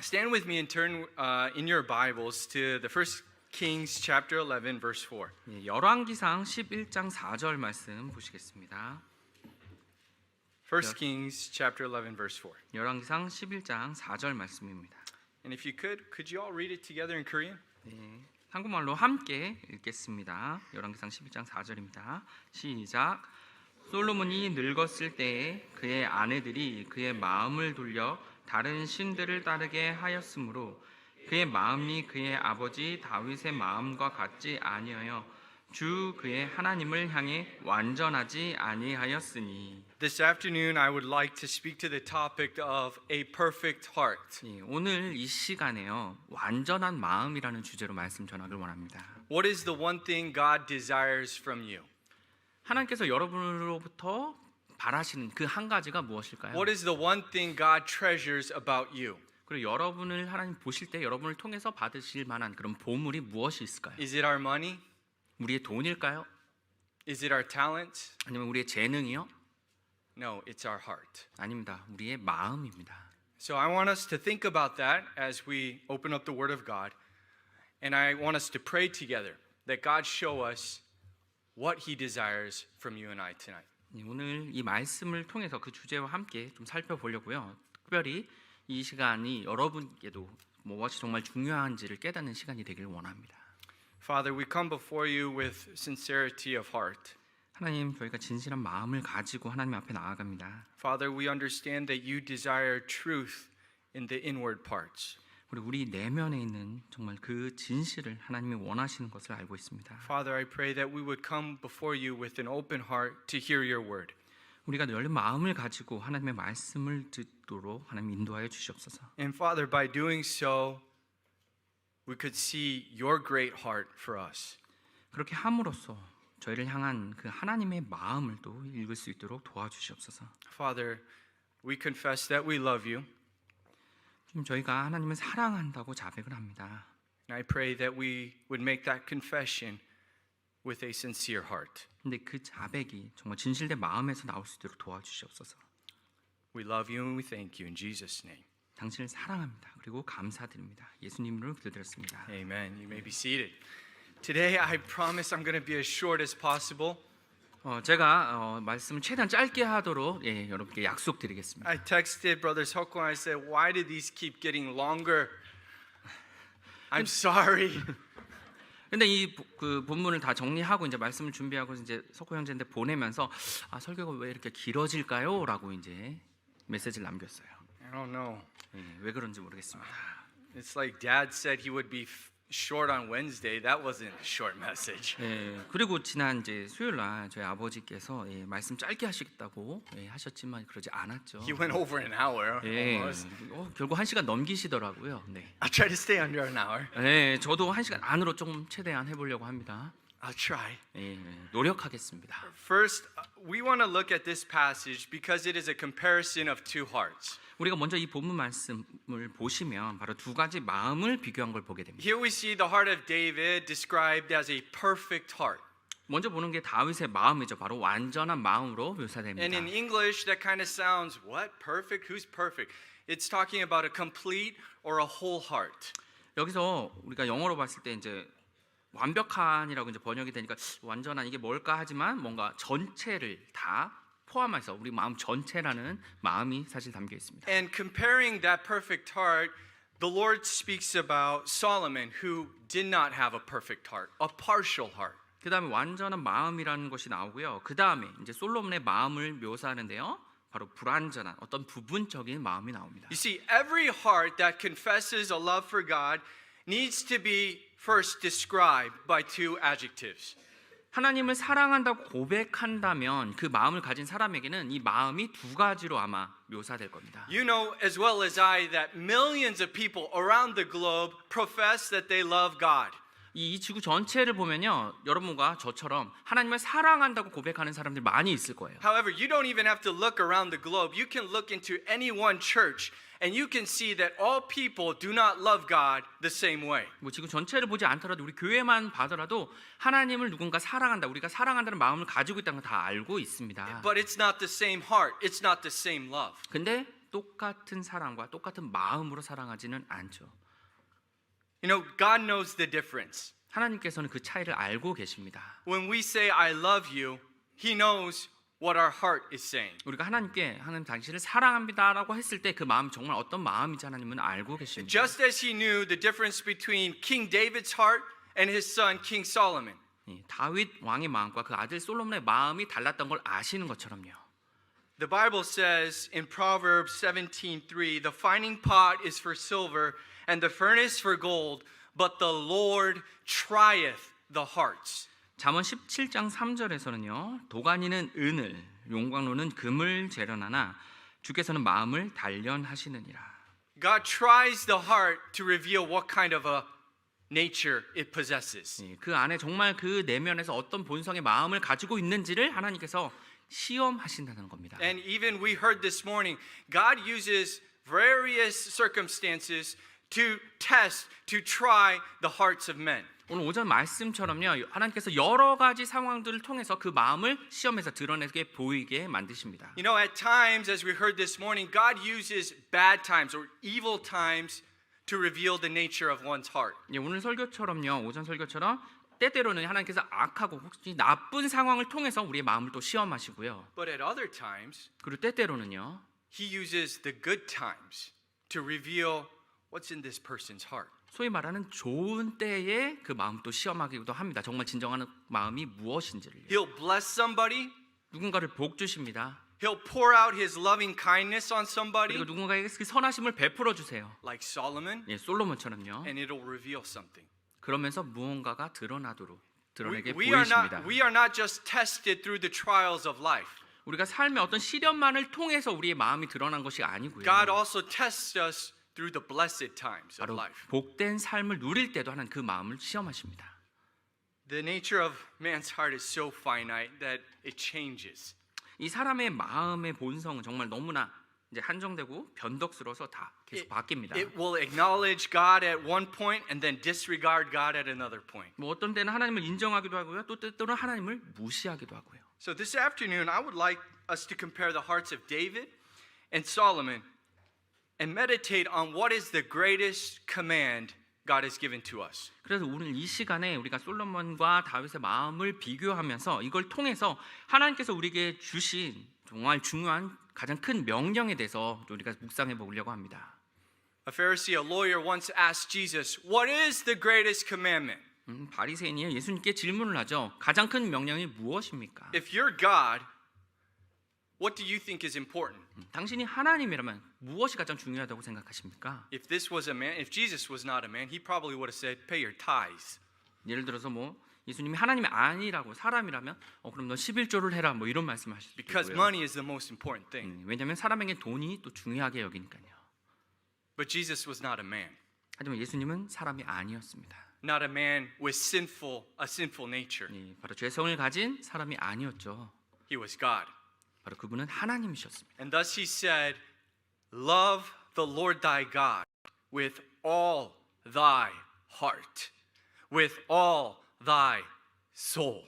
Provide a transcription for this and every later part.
Stand with me and turn in your Bibles to the First Kings chapter 11 verse 4. 예, 열왕기상 11장 4절 말씀 보시겠습니다. First Kings chapter 11 verse 4. 열왕기상 11장 4절 말씀입니다. And if you could you all read it together in Korean? 예, 한국말로 함께 읽겠습니다. 열왕기상 11장 4절입니다. 시작. 솔로몬이 늙었을 때에 그의 아내들이 그의 마음을 돌려 다른 신들을 따르게 하였으므로 그의 마음이 그의 아버지 다윗의 마음과 같지 아니하여 주 그의 하나님을 향해 완전하지 아니하였으니. This afternoon I would like to speak to the topic of a perfect heart. 예, 오늘 이 시간에요 완전한 마음이라는 주제로 말씀 전하길 원합니다. What is the one thing God desires from you? 하나님께서 여러분으로부터 바라시는 그 한 가지가 무엇일까요? What is the one thing God treasures about you? 그리고 여러분을 하나님 보실 때 여러분을 통해서 받으실 만한 그런 보물이 무엇이 있을까요? Is it our money? 우리의 돈일까요? Is it our talent? 아니면 우리의 재능이요? No, it's our heart. 아닙니다. 우리의 마음입니다. So I want us to think about that as we open up the Word of God. And I want us to pray together that God show us what He desires from you and I tonight. 오늘 이 말씀을 통해서 그 주제와 함께 좀 살펴보려고요. 특별히 이 시간이 여러분께도 무엇이 정말 중요한지를 깨닫는 시간이 되길 원합니다. Father, we come before you with sincerity of heart. 하나님, 저희가 진실한 마음을 가지고 하나님 앞에 나아갑니다. Father, we understand that you desire truth in the inward parts. 그리고 우리 내면에 있는 정말 그 진실을 하나님이 원하시는 것을 알고 있습니다. Father, I pray that we would come before you with an open heart to hear your word. 우리가 열린 마음을 가지고 하나님의 말씀을 듣도록 하나님 인도하여 주시옵소서. And Father, by doing so, we could see your great heart for us. 그렇게 함으로써 저희를 향한 그 하나님의 마음을 또 읽을 수 있도록 도와주시옵소서. Father, we confess that we love you. 지금 저희가 하나님을 사랑한다고 자백을 합니다. And I pray that we would make that confession with a sincere heart. 근데 그 자백이 정말 진실된 마음에서 나올 수 있도록 도와주시옵소서. We love you and we thank you in Jesus' name. 당신을 사랑합니다. 그리고 감사드립니다. 예수님으로 기도드렸습니다. Amen. You may be seated. Today I promise I'm going to be as short as possible. 제가 말씀을 최대한 짧게 하도록 여러분께 약속드리겠습니다. I texted Brother Sokko and I said, why do these keep getting longer? I'm sorry. 근데 이 그 본문을 다 정리하고 이제 말씀을 준비하고 이제 석호 형제한테 보내면서 설교가 왜 이렇게 길어질까요?라고 이제 메시지를 남겼어요. I don't know. 왜 그런지 모르겠습니다. It's like Dad said he would be short on Wednesday. That wasn't a short message. 그리고 지난 이제 수요일 날 저희 아버지께서 말씀 짧게 하시겠다고 하셨지만 그러지 않았죠. He went over an hour. Almost. 결국 1시간 넘기시더라고요. 네. I'll try to stay under an hour. 저도 1시간 안으로 좀 최대한 해보려고 합니다. I'll try. 노력하겠습니다. First, we want to look at this passage because it is a comparison of two hearts. 우리가 먼저 이 본문 말씀을 보시면 바로 두 가지 마음을 비교한 걸 보게 됩니다. Here we see the heart of David described as a perfect heart. 먼저 보는 게 다윗의 마음이죠. 바로 완전한 마음으로 묘사됩니다. And in English that kind of sounds, what? Perfect? Who's perfect? It's talking about a complete or a whole heart. 여기서 우리가 영어로 봤을 때 이제 완벽한이라고 이제 번역이 되니까 완전한 이게 뭘까 하지만 뭔가 전체를 다 포함해서 우리 마음 전체라는 마음이 사실 담겨 있습니다. And comparing that perfect heart, the Lord speaks about Solomon who did not have a perfect heart, a partial heart. 그다음에 완전한 마음이라는 것이 나오고요. 그다음에 이제 솔로몬의 마음을 묘사하는데요. 바로 불완전한 어떤 부분적인 마음이 나옵니다. You see, every heart that confesses a love for God needs to be first described by two adjectives. 하나님을 사랑한다고 고백한다면 그 마음을 가진 사람에게는 이 마음이 두 가지로 아마 묘사될 겁니다. You know as well as I that millions of people around the globe profess that they love God. 이 지구 전체를 보면요, 여러분과 저처럼 하나님을 사랑한다고 고백하는 사람들 많이 있을 거예요. However, you don't even have to look around the globe. You can look into any one church and you can see that all people do not love God the same way. 뭐 지구 전체를 보지 않더라도 우리 교회만 봐더라도 하나님을 누군가 사랑한다, 우리가 사랑한다는 마음을 가지고 있다는 걸 다 알고 있습니다. But it's not the same heart. It's not the same love. 근데 똑같은 사랑과 똑같은 마음으로 사랑하지는 않죠. You know, God knows the difference. 하나님께서는 그 차이를 알고 계십니다. When we say I love you, He knows what our heart is saying. 우리가 하나님께 하나님 당신을 사랑합니다라고 했을 때 그 마음 정말 어떤 마음인지 하나님은 알고 계십니다. Just as He knew the difference between King David's heart and his son King Solomon. 다윗 왕의 마음과 그 아들 솔로몬의 마음이 달랐던 걸 아시는 것처럼요. The Bible says in Proverbs 17:3, the fining pot is for silver and the furnace for gold, but the Lord trieth the hearts. 잠언 17장 3절에서는요. 도가니는 은을, 용광로는 금을 재련하나 주께서는 마음을 단련하시느니라. God tries the heart to reveal what kind of a nature it possesses. 그 안에 정말 그 내면에서 어떤 본성의 마음을 가지고 있는지를 하나님께서 시험하신다는 겁니다. And even we heard this morning, God uses various circumstances to test, to try the hearts of men. 오늘 오전 말씀처럼요. 하나님께서 여러 가지 상황들을 통해서 그 마음을 시험해서 드러내게 보이게 만드십니다. You know, at times, as we heard this morning, God uses bad times or evil times to reveal the nature of one's heart. 오늘 설교처럼요. 오전 설교처럼 때때로는 하나님께서 악하고 혹시 나쁜 상황을 통해서 우리의 마음을 또 시험하시고요. But at other times, 그리고 때때로는요. He uses the good times to reveal what's in this person's heart. 소위 말하는 좋은 때에 그 마음도 시험하기도 합니다. 정말 진정한 마음이 무엇인지를. He'll bless somebody. 누군가를 복 주십니다. He'll pour out His loving kindness on somebody, 그리고 누군가에게 그 선하심을 베풀어 주세요. like Solomon, 솔로몬처럼요. and it'll reveal something. 그러면서 무언가가 드러내게 We 보이십니다. are not just tested through the trials of life. 우리가 삶의 어떤 시련만을 통해서 우리의 마음이 드러난 것이 아니고요. God also tests us through the blessed times of 바로 life. 복된 삶을 누릴 때도 하나님 그 마음을 시험하십니다. The nature of man's heart is so finite that it changes. 이 사람의 마음의 본성은 정말 너무나 이제 한정되고 변덕스러워서 다 계속 바뀝니다. It will acknowledge God at one point and then disregard God at another point. 뭐 어떤 때는 하나님을 인정하기도 하고요, 또 때로는 하나님을 무시하기도 하고요. So this afternoon, I would like us to compare the hearts of David and Solomon and meditate on what is the greatest command God has given to us. 그래서 오늘 이 시간에 우리가 솔로몬과 다윗의 마음을 비교하면서 이걸 통해서 하나님께서 우리에게 주신 정말 중요한 가장 큰 명령에 대해서 우리가 묵상해 보려고 합니다. A Pharisee, a lawyer, once asked Jesus, "What is the greatest commandment?" 바리새인이 예수님께 질문을 하죠. 가장 큰 명령이 무엇입니까? If you're God, what do you think is important? 당신이 하나님이라면 무엇이 가장 중요하다고 생각하십니까? If this was a man, if Jesus was not a man, he probably would have said, "Pay your tithes." 예를 들어서 뭐 예수님이 하나님이 아니라고 사람이라면 그럼 너 11조를 해라 뭐 이런 말씀하실 수도 Because 있고요. money is the most important thing. 왜냐하면 사람에게 돈이 또 중요하게 여기니까요. But Jesus was not a man. 하지만 예수님은 사람이 아니었습니다. Not a man with a sinful nature. 바로 죄성을 가진 사람이 아니었죠. He was God. 바로 그분은 하나님이셨습니다. And thus he said, "Love the Lord thy God with all thy heart, with all thy soul,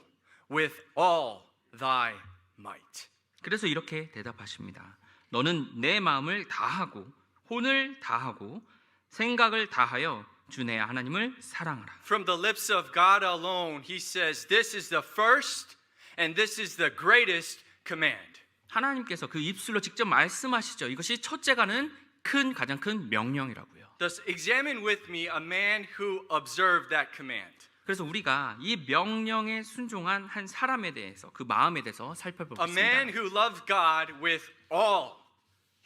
with all thy might." 그래서 이렇게 대답하십니다. 너는 내 마음을 다하고 혼을 다하고 생각을 다하여 주 내 하나님을 사랑하라. From the lips of God alone, he says, "This is the first and this is the greatest command." 하나님께서 그 입술로 직접 말씀하시죠. 이것이 첫째가는 가장 큰 명령이라고요. Thus, examine with me a man who observed that command. 그래서 우리가 이 명령에 순종한 한 사람에 대해서 그 마음에 대해서 A 살펴보겠습니다. man who loved God with all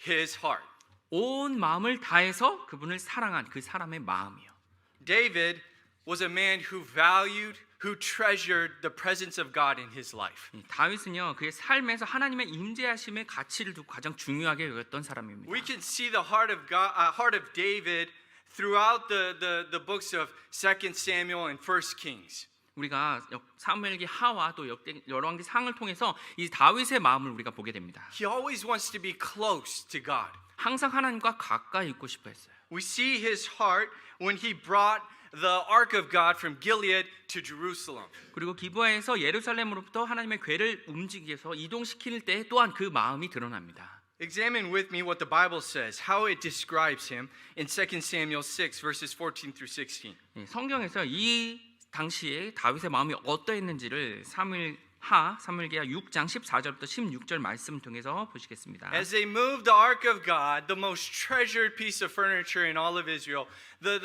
his heart. 온 마음을 다해서 그분을 사랑한 그 사람의 마음이요. David was a man who valued, who treasured the presence of God in his life. 다윗은요 그의 삶에서 하나님의 임재하심의 가치를 두고 가장 중요하게 여겼던 사람입니다. We can see the heart of God, heart of David throughout the books of 2 Samuel and 1 Kings. 우리가 사무엘기 하와 또 열왕기 상을 통해서 이 다윗의 마음을 우리가 보게 됩니다. He always wants to be close to God. 항상 하나님과 가까이 있고 싶어 했어요. We see his heart when he brought the ark of God from Gilead to Jerusalem. 그리고 기브아에서 예루살렘으로부터 하나님의 궤를 움직여서 이동시킬 때 또한 그 마음이 드러납니다. examine with me what the Bible says, how it describes him in 2 Samuel 6 verses 14 through 16. 예, 성경에서 이 당시에 다윗의 마음이 어떠했는지를 사무엘기하 6장 14절부터 16절 말씀 통해서 보시겠습니다. As they moved the ark of God, the most treasured piece of furniture in all of Israel, the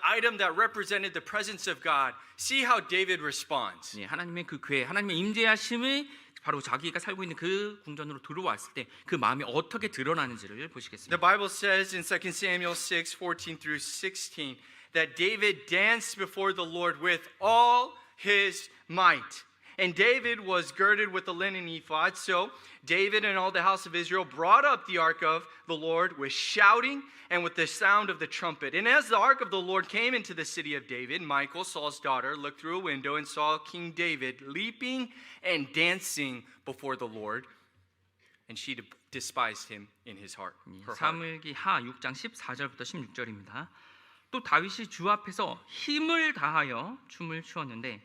item that represented the presence of God, see how David responds. 예, 하나님의 그 궤, 하나님의 임재하심이 바로 자기가 살고 있는 그 궁전으로 들어왔을 때 그 마음이 어떻게 드러나는지를 보시겠습니다. The Bible says in 2 Samuel 6, 14 through 16, that David danced before the Lord with all his might. And David was girded with a linen ephod. So David and all the house of Israel brought up the ark of the Lord with shouting and with the sound of the trumpet. And as the ark of the Lord came into the city of David, Michal, Saul's daughter, looked through a window and saw King David leaping and dancing before the Lord. And she despised him in his heart. her heart. 사무엘기하 6장 14절부터 16절입니다. 또 다윗이 주 앞에서 힘을 다하여 춤을 추었는데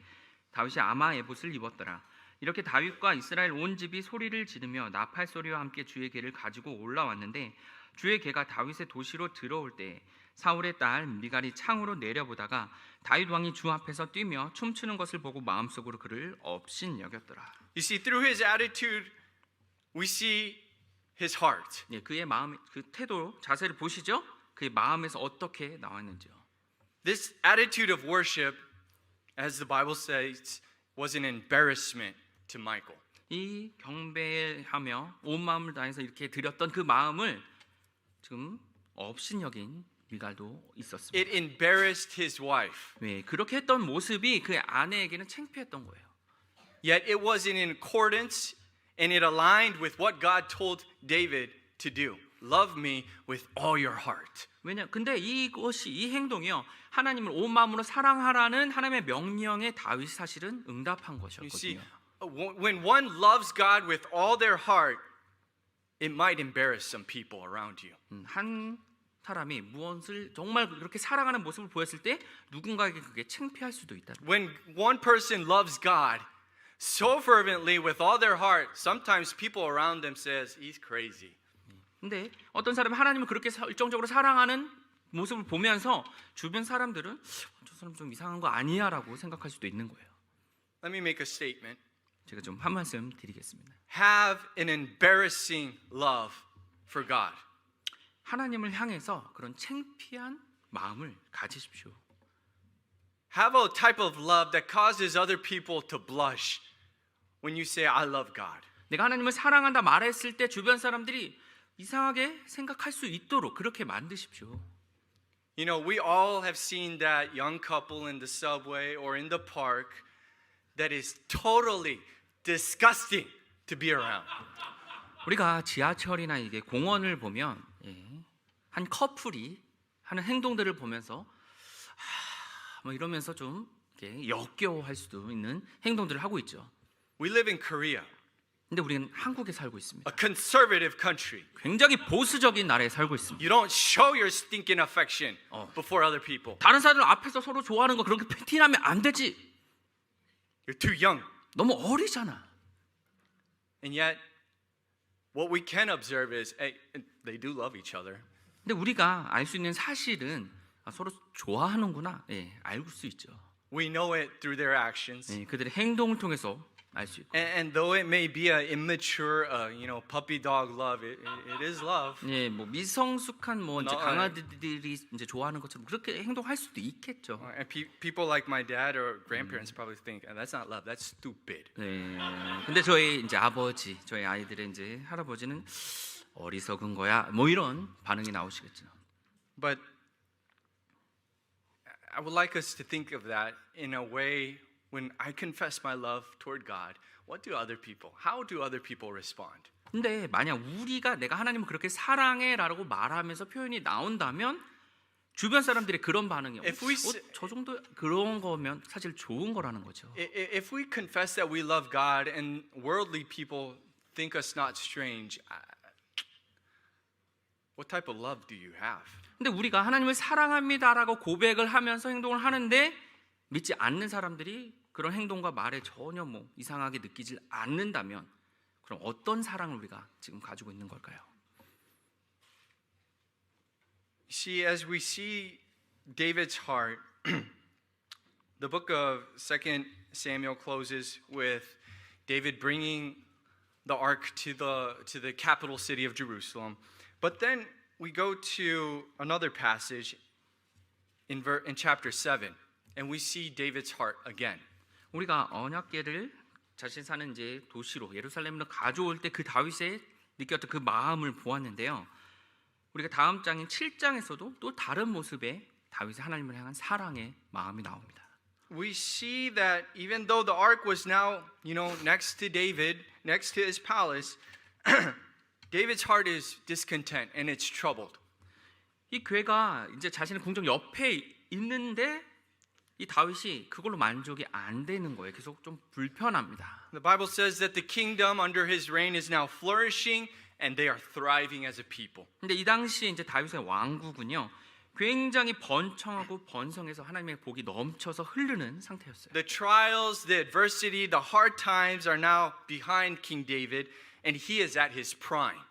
다윗이 아마 에봇을 입었더라. 이렇게 다윗과 이스라엘 온 집이 소리를 지르며 나팔 소리와 함께 주의 궤를 가지고 올라왔는데 주의 궤가 다윗의 도시로 들어올 때 사울의 딸 미갈이 창으로 내려보다가 다윗 왕이 주 앞에서 뛰며 춤추는 것을 보고 마음속으로 그를 업신여겼더라. You see, through his attitude, we see his heart. 예, 그의 마음, 그 태도, 자세를 보시죠. 그의 마음에서 어떻게 나왔는지요. This attitude of worship, as the Bible says, was an embarrassment to Michal. 이 경배하며 온 마음을 다해서 이렇게 드렸던 그 마음을 지금 업신여긴 미갈도 있었습니다. It embarrassed his wife. 네, 그렇게 했던 모습이 그 아내에게는 창피했던 거예요. Yet it was in accordance and it aligned with what God told David to do. Love me with all your heart. 근데 이것이 이 행동이요 하나님을 온 마음으로 사랑하라는 하나님의 명령에 다윗이 사실은 응답한 You see, 것이었거든요. when one loves God with all their heart, it might embarrass some people around you. 한 사람이 무엇을 정말 그렇게 사랑하는 모습을 보였을 때 누군가에게 그게 창피할 수도 있다. When one person loves God so fervently with all their heart, sometimes people around them says, he's crazy. 근데 어떤 사람이 하나님을 그렇게 열정적으로 사랑하는 모습을 보면서 주변 사람들은 저 사람 좀 이상한 거 아니야라고 생각할 수도 있는 거예요. Let me make a statement. 제가 좀 한 말씀 드리겠습니다. Have an embarrassing love for God. 하나님을 향해서 그런 창피한 마음을 가지십시오. Have a type of love that causes other people to blush when you say, I love God. 내가 하나님을 사랑한다 말했을 때 주변 사람들이 이상하게 생각할 수 있도록 그렇게 만드십시오. You know, we all have seen that young couple in the subway or in the park that is totally disgusting to be around. 우리가 지하철이나 이게 공원을 보면 한 커플이 하는 행동들을 보면서 뭐 이러면서 좀 이렇게 역겨워할 수도 있는 행동들을 하고 있죠. We live in Korea, 근데 우리는 한국에 살고 있습니다. a conservative country. 굉장히 보수적인 나라에 살고 있습니다. You don't show your stinking affection before other people. 다른 사람들 앞에서 서로 좋아하는 거 그렇게 티나면 안 되지. You're too young. 너무 어리잖아. And yet, what we can observe is, hey, they do love each other. 근데 우리가 알 수 있는 사실은 서로 좋아하는구나. 알고 수 있죠. We know it through their actions. 그들의 행동을 통해서 알 수 있고. And though it may be an immature, puppy dog love, it is love. 뭐 미성숙한 뭐 이제 No, 강아지들이 이제 좋아하는 것처럼 그렇게 행동할 수도 있겠죠. And people like my dad or grandparents probably think, that's not love, that's stupid. 근데 저희 이제 아버지, 저희 아이들의 이제 할아버지는 어리석은 거야. 뭐 이런 반응이 나오시겠죠. But I would like us to think of that in a way when I confess my love toward God. What do other people? How do other people respond? 근데 만약 우리가 내가 하나님을 그렇게 사랑해라고 말하면서 표현이 나온다면 주변 사람들의 그런 반응이 저 정도 그런 거면 사실 좋은 거라는 거죠. If we confess that we love God and worldly people think us not strange, what type of love do you have? 근데 우리가 하나님을 사랑합니다라고 고백을 하면서 행동을 하는데 믿지 않는 사람들이 그런 행동과 말에 전혀 뭐 이상하게 느끼질 않는다면 그럼 어떤 사랑을 우리가 지금 가지고 있는 걸까요? See, as we see David's heart, the book of 2 Samuel closes with David bringing the ark to the capital city of Jerusalem. But then we go to another passage in chapter 7, and we see David's heart again. 우리가 언약궤를 자신 사는 이제 도시로 예루살렘으로 가져올 때 그 다윗의 느꼈던 그 마음을 보았는데요. 우리가 다음 장인 7장에서도 또 다른 모습의 다윗의 하나님을 향한 사랑의 마음이 나옵니다. We see that even though the ark was now, next to David, next to his palace, David's heart is discontent and it's troubled. 이 궤가 이제 자신의 궁정 옆에 있는데 이 다윗이 그걸로 만족이 안 되는 거예요. 계속 좀 불편합니다. The Bible says that the kingdom under his reign is now flourishing and they are thriving as a people. 근데 이 당시에 이제 다윗의 왕국은요. 굉장히 번창하고 번성해서 하나님의 복이 넘쳐서 흐르는 상태였어요. The trials, the adversity, the hard times are now behind King David and he is at his prime.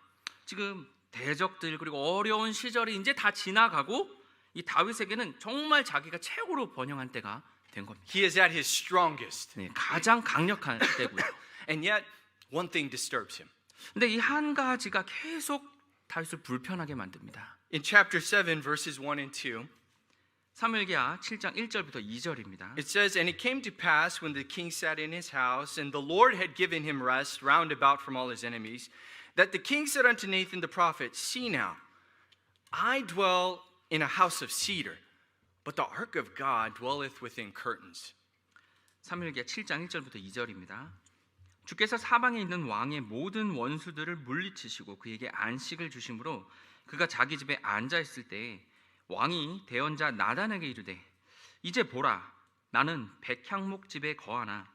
지금 대적들 그리고 어려운 시절이 이제 다 지나가고 이 다윗에게는 정말 자기가 최고로 번영한 때가 된 겁니다. He is at his strongest. 네, 가장 강력한 때고요. And yet one thing disturbs him. 근데 이 한 가지가 계속 다윗을 불편하게 만듭니다. In chapter 7 verses 1 and 2, 사무엘기하 7장 1절부터 2절입니다. it says, And it came to pass when the king sat in his house, and the Lord had given him rest round about from all his enemies, that the king said unto Nathan the prophet, See now, I dwell in a house of cedar, but the ark of God dwelleth within curtains. 사무엘기하 7장 1절부터 2절입니다. 주께서 사방에 있는 왕의 모든 원수들을 물리치시고 그에게 안식을 주심으로 그가 자기 집에 앉아 있을 때 왕이 대언자 나단에게 이르되 이제 보라 나는 백향목 집에 거하나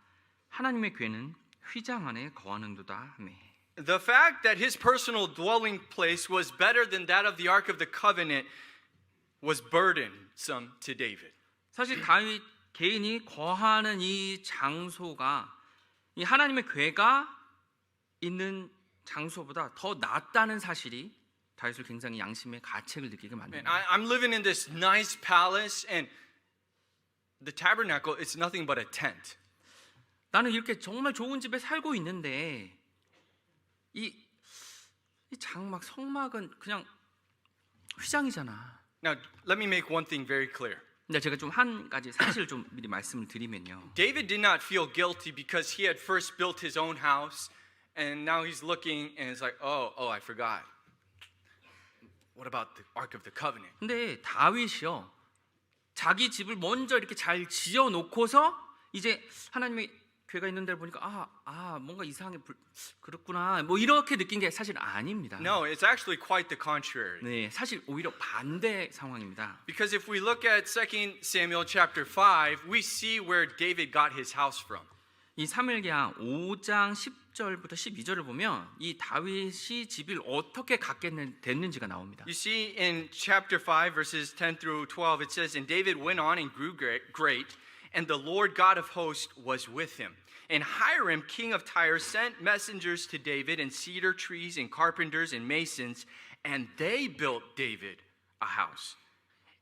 하나님의 궤는 휘장 안에 거하는도다 하매. The fact that his personal dwelling place was better than that of the Ark of the Covenant was burdensome to David. 사실 다윗 개인이 거하는 이 장소가 이 하나님의 궤가 있는 장소보다 더 낫다는 사실이 다윗을 굉장히 양심의 가책을 느끼게 Man, 만듭니다. I'm living in this nice palace, and the tabernacle is nothing but a tent. 나는 이렇게 정말 좋은 집에 살고 있는데 이 장막 성막은 그냥 휘장이잖아. Now, let me make one thing very clear. 근데 제가 좀 한 가지 사실을 좀 미리 말씀을 드리면요. David did not feel guilty because he had first built his own house, and now he's looking and it's like, oh, I forgot. What about the Ark of the Covenant? 근데 다윗이요. 자기 집을 먼저 이렇게 잘 지어 놓고서 이제 하나님의 궤가 있는 데를 보니까 뭔가 이상하게 그렇구나. 뭐 이렇게 느낀 게 사실 아닙니다. No, it's actually quite the contrary. 네, 사실 오히려 반대 상황입니다. Because if we look at 2 Samuel chapter 5, we see where David got his house from. 이 사무엘기하 5장 10절부터 12절을 보면 이 다윗이 집을 어떻게 갖게 됐는지가 나옵니다. You see in chapter 5 verses 10 through 12 it says, And David went on and grew great, and the Lord God of hosts was with him. And Hiram, king of Tyre, sent messengers to David and cedar trees and carpenters and masons, and they built David a house.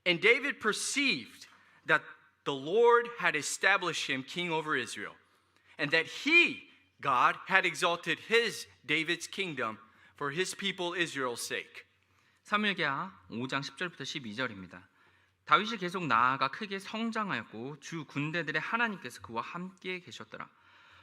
And David perceived that the Lord had established him king over Israel, and that he, God, had exalted his, David's kingdom for his people Israel's sake. 사무엘기하 5장 10절부터 12절입니다. 다윗이 계속 나아가 크게 성장하였고 주 군대들의 하나님께서 그와 함께 계셨더라.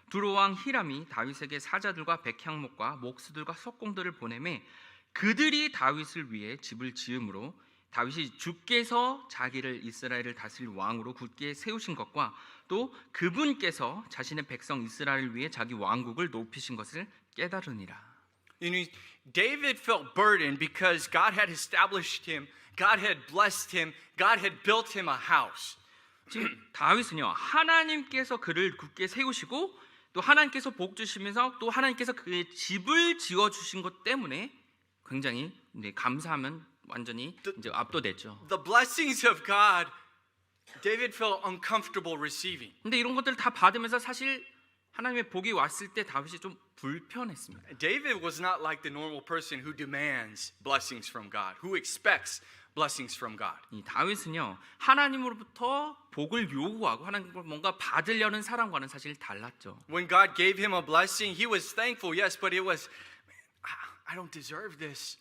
두로 왕 히람이 다윗에게 사자들과 백향목과 목수들과 석공들을 보내매 그들이 다윗을 위해 집을 지음으로 다윗이 주께서 자기를 이스라엘을 다스릴 왕으로 굳게 세우신 것과 또 그분께서 자신의 백성 이스라엘을 위해 자기 왕국을 높이신 것을 깨달으니라. You know, David felt burdened because God had established him, God had blessed him, God had built him a house. 지금 다윗은요 하나님께서 그를 굳게 세우시고 또 하나님께서 복 주시면서 또 하나님께서 그의 집을 지어 주신 것 때문에 굉장히 감사하면 완전히 이제 압도됐죠. The blessings of God, David felt uncomfortable receiving. 근데 이런 것들을 다 받으면서 사실 하나님의 복이 왔을 때 다윗이 좀 불편했습니다. David was not like the normal person who demands blessings from God, who expects blessings from God. 이 다윗은요 하나님으로부터 복을 요구하고 하나님으로 뭔가 받으려는 사람과는 사실 달랐죠. When God gave him a blessing, he was thankful, yes, but it was, I don't deserve this.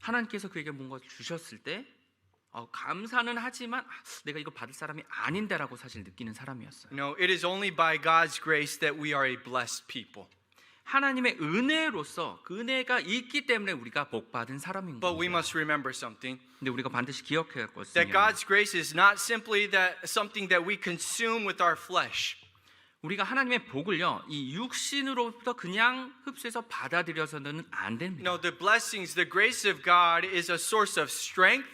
하나님께서 그에게 뭔가 주셨을 때 감사는 하지만 내가 이거 받을 사람이 아닌데라고 사실 느끼는 사람이었어요. You know, it is only by God's grace that we are a blessed people. 하나님의 은혜로서 그 은혜가 있기 때문에 우리가 복받은 사람인 But we 겁니다. must remember something. 근데 우리가 반드시 기억해야 할 것은요. That God's grace is not simply that something that we consume with our flesh. 우리가 하나님의 복을요 이 육신으로부터 그냥 흡수해서 받아들여서는 안 됩니다. No, the blessings, the grace of God is a source of strength.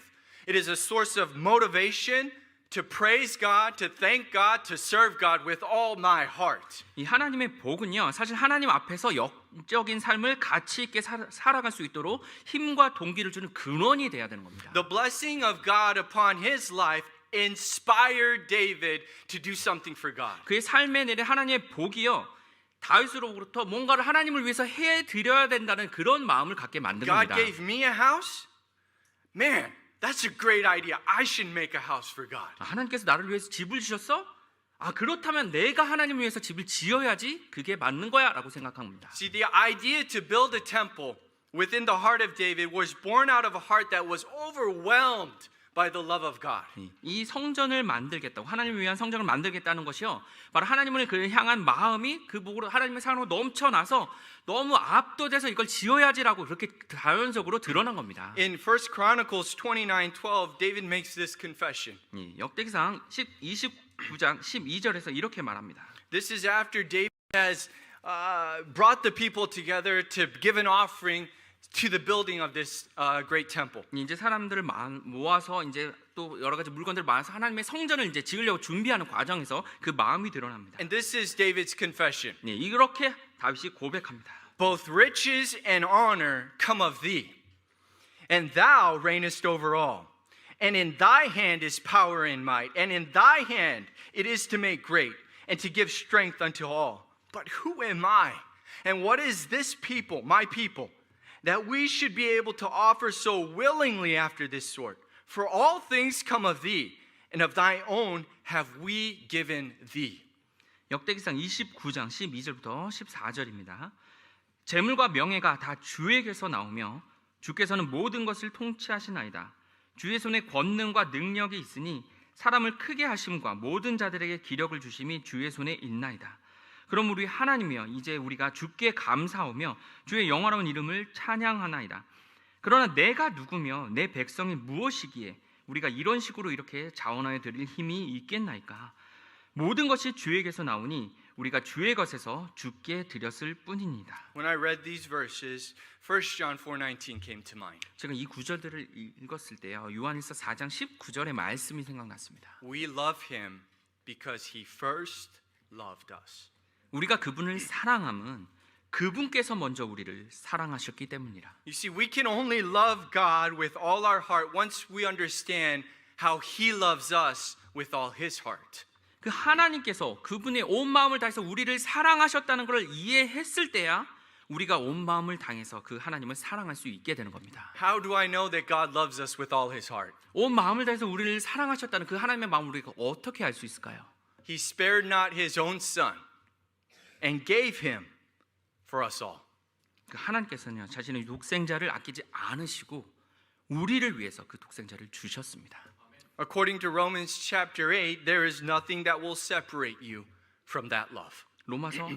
It is a source of motivation to praise God, to thank God, to serve God with all my heart. 이 하나님의 복은요 사실 하나님 앞에서 영적인 삶을 가치 있게 살아갈 수 있도록 힘과 동기를 주는 근원이 돼야 되는 겁니다. The blessing of God upon his life inspired David to do something for God. 그의 삶에 내린 하나님의 복이요 다윗으로부터 뭔가를 하나님을 위해서 해드려야 된다는 그런 마음을 갖게 만든 God 겁니다. gave me a house? Man, that's a great idea. I should make a house for God. 하나님께서 나를 위해서 집을 주셨어? 그렇다면 내가 하나님을 위해서 집을 지어야지 그게 맞는 거야 라고 생각합니다. See, the idea to build a temple within the heart of David was born out of a heart that was overwhelmed by the love of God. 이 성전을 만들겠다고 하나님을 위한 성전을 만들겠다는 것이요 바로 하나님을 그 향한 마음이 그 복으로 하나님의 사랑으로 넘쳐나서 너무 압도돼서 이걸 지어야지라고 그렇게 자연적으로 드러난 겁니다. In 1 Chronicles 29:12, David makes this confession. 역대기상 29장 12절에서 이렇게 말합니다. This is after David has brought the people together to give an offering to the building of this great temple. 이제 사람들을 모아서 이제 또 여러 가지 물건들을 모아서 하나님의 성전을 이제 지으려고 준비하는 과정에서 그 마음이 드러납니다. And this is David's confession. 이렇게 다윗이 고백합니다. Both riches and honor come of thee, and thou reignest over all. And in thy hand is power and might, and in thy hand it is to make great, and to give strength unto all. But who am I? And what is this people, my people, that we should be able to offer so willingly after this sort? For all things come of thee, and of thy own have we given thee. 역대기상 29장 12절부터 14절입니다. 재물과 명예가 다 주에게서 나오며 주께서는 모든 것을 통치하시나이다. 주의 손에 권능과 능력이 있으니 사람을 크게 하심과 모든 자들에게 기력을 주심이 주의 손에 있나이다. 그럼 우리 하나님이여 이제 우리가 주께 감사하며 주의 영화로운 이름을 찬양하나이다. 그러나 내가 누구며 내 백성이 무엇이기에 우리가 이런 식으로 이렇게 자원하여 드릴 힘이 있겠나이까. 모든 것이 주에게서 나오니 우리가 주의 것에서 주께 드렸을 뿐입니다. When I read these verses, 1 John 4:19 came to mind. 제가 이 구절들을 읽었을 때요 요한일서 4장 19절의 말씀이 생각났습니다. We love him because he first loved us. 우리가 그분을 사랑함은 그분께서 먼저 우리를 사랑하셨기 때문이라. You see, we can only love God with all our heart once we understand how he loves us with all his heart. 그 하나님께서 그분의 온 마음을 다해서 우리를 사랑하셨다는 것을 이해했을 때야 우리가 온 마음을 다해서 그 하나님을 사랑할 수 있게 되는 겁니다. How do I know that God loves us with all his heart? 온 마음을 다해서 우리를 사랑하셨다는 그 하나님의 마음을 우리가 어떻게 알 수 있을까요? He spared not his own son and gave him for us all. 그 하나님께서는요 자신의 독생자를 아끼지 않으시고 우리를 위해서 그 독생자를 주셨습니다. According to Romans chapter 8, there is nothing that will separate you from that love. 로마서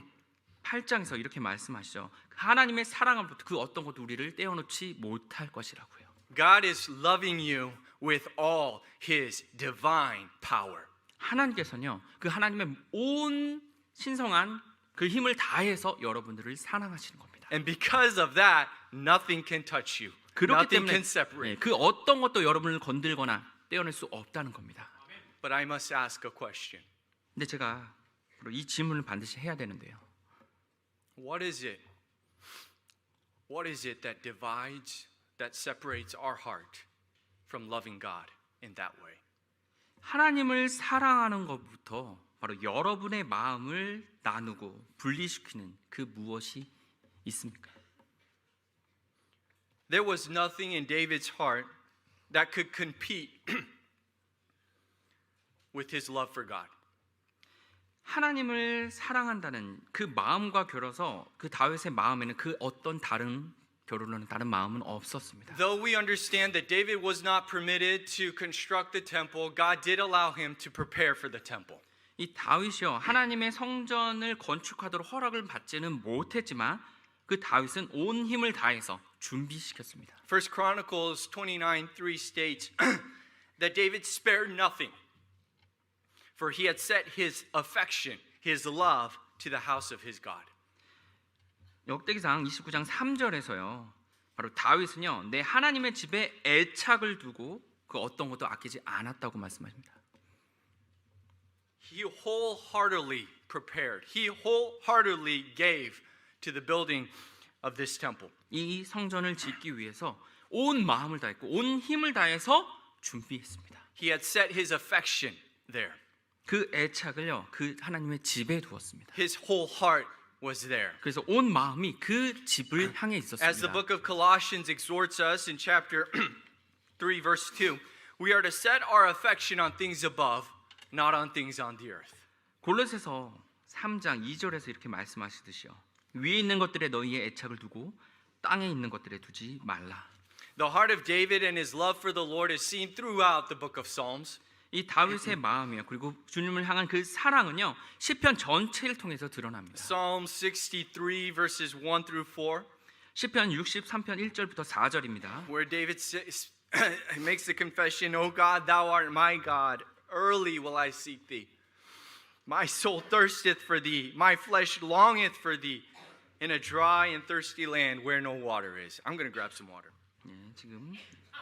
8장에서 이렇게 말씀하시죠. 하나님의 사랑으로부터 그 어떤 것도 우리를 떼어놓지 못할 것이라고요. God is loving you with all his divine power. 하나님께서는요 그 하나님의 온 신성한 그 힘을 다해서 여러분들을 사랑하시는 겁니다. And because of that, nothing can touch you. 그렇기 Nothing 때문에 can separate. 그 어떤 것도 여러분을 건들거나 떼어낼 수 없다는 겁니다. But I must ask a question. 근데 제가 이 질문을 반드시 해야 되는데요. What is it? What is it that divides, that separates our heart from loving God in that way? 하나님을 사랑하는 것부터 바로 여러분의 마음을 나누고 분리시키는 그 무엇이 있습니까? There was nothing in David's heart that could compete with his love for God. 하나님을 사랑한다는 그 마음과 겨뤄서 그 다윗의 마음에는 그 어떤 다른 겨루는 다른 마음은 없었습니다. Though we understand that David was not permitted to construct the temple, God did allow him to prepare for the temple. 이 다윗이요 하나님의 성전을 건축하도록 허락을 받지는 못했지만 그 다윗은 온 힘을 다해서 준비시켰습니다. First Chronicles 29:3 states that David spared nothing, for he had set his affection, his love to the house of his God. 역대기상 29장 3절에서요. 바로 다윗은요. 내 하나님의 집에 애착을 두고 그 어떤 것도 아끼지 않았다고 말씀하십니다. He wholeheartedly prepared. He wholeheartedly gave to the building of this temple. 이 성전을 짓기 위해서 온 마음을 다했고 온 힘을 다해서 준비했습니다. He had set his affection there. 그 애착을요. 그 하나님의 집에 두었습니다. His whole heart was there. 그래서 온 마음이 그 집을 향해 As 있었습니다. the book of Colossians exhorts us in chapter 3 verse 2, we are to set our affection on things above, not on things on the earth. 골로새서 3장 2절에서 이렇게 말씀하시듯이요. 위에 있는 것들에 너희의 애착을 두고 땅에 있는 것들에 두지 말라. The heart of David and his love for the Lord is seen throughout the book of Psalms. 이 다윗의 마음이요. 그리고 주님을 향한 그 사랑은요. 시편 전체를 통해서 드러납니다. Psalm 63 verses 1 through 4, 시편 63편 1절부터 4절입니다. where David makes the confession, O God, thou art my God, early will I seek thee. My soul thirsteth for thee, my flesh longeth for thee, in a dry and thirsty land where no water is. I'm going to grab some water. 예, 지금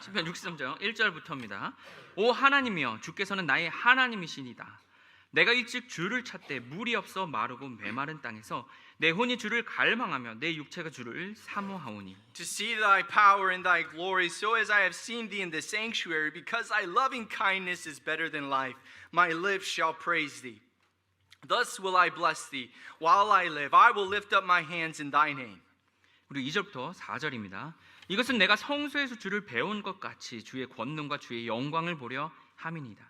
시편 63장 1절부터입니다. 오 하나님이여 주께서는 나의 하나님이시니다. 내가 일찍 주를 찾되 물이 없어 마르고 메마른 땅에서 내 혼이 주를 갈망하며 내 육체가 주를 사모하오니. To see thy power and thy glory, so as I have seen thee in the sanctuary, because thy loving kindness is better than life, my lips shall praise thee. Thus will I bless thee while I live. I will lift up my hands in thy name. 그리고 2절부터 4절입니다. 이것은 내가 성소에서 주를 배운 것 같이 주의 권능과 주의 영광을 보려 함이니이다.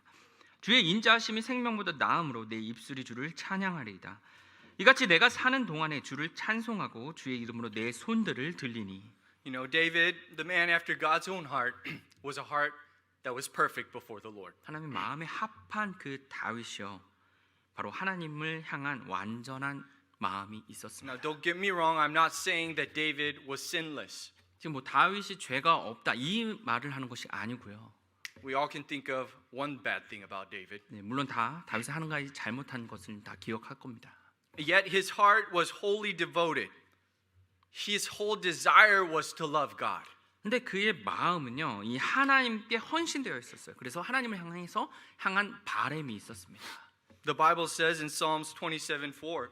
주의 인자하심이 생명보다 나음으로 내 입술이 주를 찬양하리이다. 이같이 내가 사는 동안에 주를 찬송하고 주의 이름으로 내 손들을 들리니. You know, David, the man after God's own heart, was a heart that was perfect before the Lord. 하나님 마음에 합한 그 다윗이요. 바로 하나님을 향한 완전한 마음이 있었습니다. Now, don't get me wrong. I'm not saying that David was sinless. 지금 뭐 다윗이 죄가 없다 이 말을 하는 것이 아니고요. We all can think of one bad thing about David. 네, 물론 다 다윗이 하는 가지 잘못한 것을 다 기억할 겁니다. Yet his heart was wholly devoted. His whole desire was to love God. 근데 그의 마음은요, 이 하나님께 헌신되어 있었어요. 그래서 하나님을 향한 바람이 있었습니다. The Bible says in Psalms 27:4,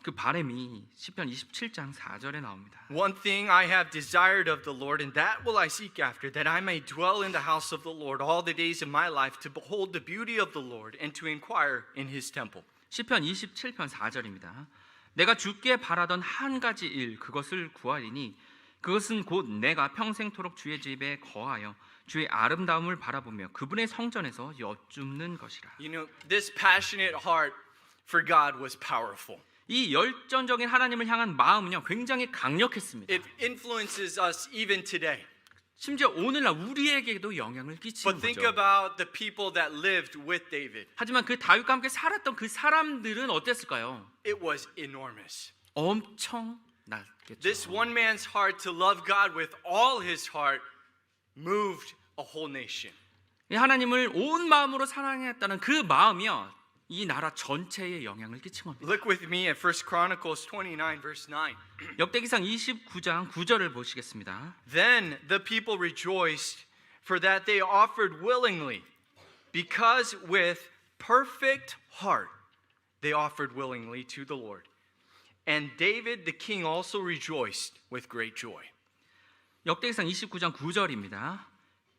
그 바람이 시편 27장 4절에 나옵니다. One thing I have desired of the Lord, and that will I seek after, that I may dwell in the house of the Lord all the days of my life, to behold the beauty of the Lord and to inquire in his temple. 시편 27편 4절입니다. 내가 주께 바라던 한 가지 일 그것을 구하리니 그것은 곧 내가 평생토록 주의 집에 거하여 주의 아름다움을 바라보며 그분의 성전에서 여쭙는 것이라. You know, this passionate heart for God was powerful. 이 열정적인 하나님을 향한 마음은요 굉장히 강력했습니다. It influences us even today. 심지어 오늘날 우리에게도 영향을 끼치는 But think 거죠. about the people that lived with David. 하지만 그 다윗과 함께 살았던 그 사람들은 어땠을까요? It was enormous. 엄청났겠죠. This one man's heart to love God with all his heart moved a whole nation. 이 하나님을 온 마음으로 사랑했다는 그 마음이요 이 나라 전체에 영향을 끼친 겁니다. Look with me at 1 Chronicles 29 verse 9. 역대기상 29장 9절을 보시겠습니다. Then the people rejoiced for that they offered willingly, because with perfect heart they offered willingly to the Lord. And David the king also rejoiced with great joy. 역대기상 29장 9절입니다.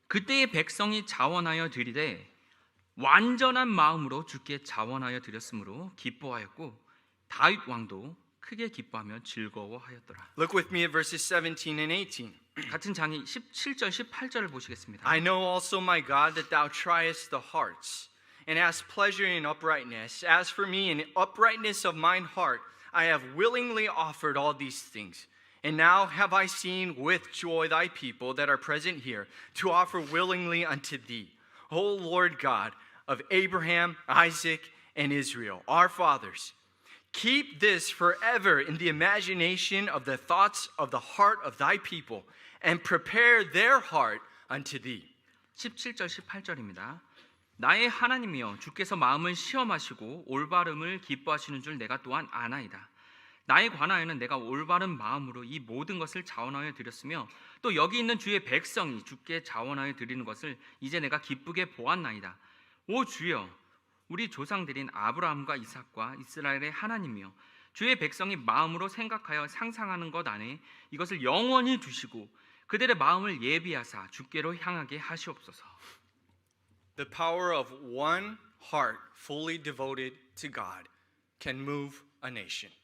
그때의 백성이 자원하여 드리되 완전한 마음으로 주께 자원하여 드렸으므로 기뻐하였고 다윗 왕도 크게 기뻐하며 즐거워하였더라. Look with me at verses 17 and 18. 같은 장이 17절 18절을 보시겠습니다. I know also, my God, that thou triest the hearts, and hast pleasure in uprightness. As for me, in the uprightness of mine heart, I have willingly offered all these things. And now have I seen with joy thy people that are present here, to offer willingly unto thee, O Lord God of Abraham, Isaac, and Israel, our fathers. Keep this forever in the imagination of the thoughts of the heart of thy people, and prepare their heart unto thee. 17절 18절입니다. 나의 하나님이여 주께서 마음을 시험하시고 올바름을 기뻐하시는 줄 내가 또한 아나이다. 나에 관하여는 내가 올바른 마음으로 이 모든 것을 자원하여 드렸으며 또 여기 있는 주의 백성이 주께 자원하여 드리는 것을 이제 내가 기쁘게 보았나이다. 오 주여, 우리 조상들인 아브라함과 이삭과 이스라엘의 하나님이여 주의 백성이 마음으로 생각하여 상상하는 것 안에 이것을 영원히 두시고 그들의 마음을 예비하사 주께로 향하게 하시옵소서. The power of one heart fully devoted to God can move a nation.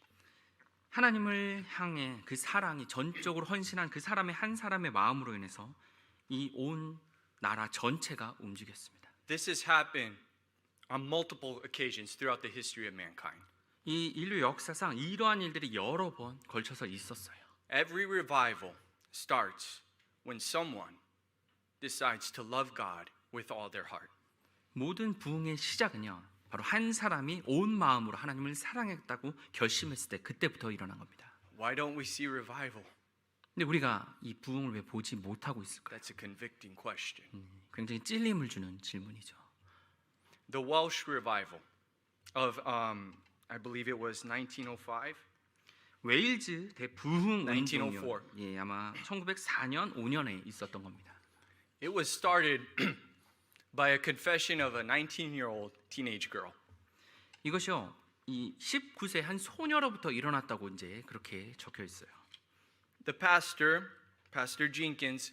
하나님을 향해 그 사랑이 전적으로 헌신한 그 사람의 한 사람의 마음으로 인해서 이 온 나라 전체가 움직였습니다. This has happened on multiple occasions throughout the history of mankind. 이 인류 역사상 이러한 일들이 여러 번 걸쳐서 있었어요. Every revival starts when someone decides to love God with all their heart. 모든 부흥의 시작은요, 바로 한 사람이 온 마음으로 하나님을 사랑했다고 결심했을 때 그때부터 일어난 겁니다. Why don't we see revival? 근데 우리가 이 부흥을 왜 보지 못하고 있을까요? That's a convicting question. 굉장히 찔림을 주는 질문이죠. The Welsh revival of, I believe it was 1905. 웨일즈 대부흥 1904. 운동이요. 예, 아마 1904년 5년에 있었던 겁니다. It was started by a confession of a 19-year-old teenage girl. 이것이요, 이 19세 한 소녀로부터 일어났다고 이제 그렇게 적혀 있어요. The pastor, Pastor Jenkins,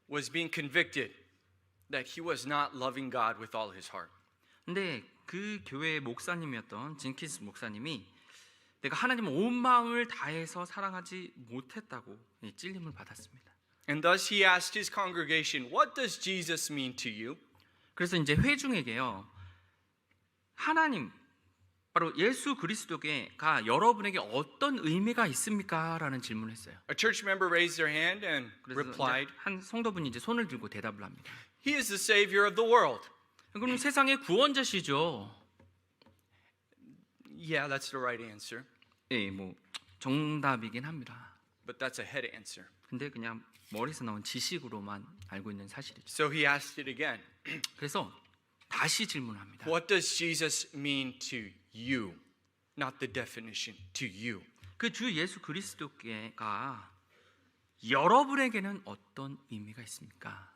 was being convicted that he was not loving God with all his heart. 근데 그 교회의 목사님이었던 징키스 목사님이 내가 하나님을 온 마음을 다해서 사랑하지 못했다고 찔림을 받았습니다. And thus he asked his congregation, "What does Jesus mean to you?" 그래서 이제 회중에게요, 하나님, 바로 예수 그리스도가 여러분에게 어떤 의미가 있습니까? 라는 질문을 했어요. A church member raised their hand and 그래서 replied, 이제 한 성도분이 이제 손을 들고 대답을 합니다. "He is the savior of the world." 그럼 세상의 구원자시죠. Yeah, that's the right answer, 예, 뭐 정답이긴 합니다. but that's a head answer. 근데 그냥 머리에서 나온 지식으로만 알고 있는 사실이죠. So he asked it again. 그래서 다시 질문합니다. What does Jesus mean to you? Not the definition, to you. 그 주 예수 그리스도가 여러분에게는 어떤 의미가 있습니까?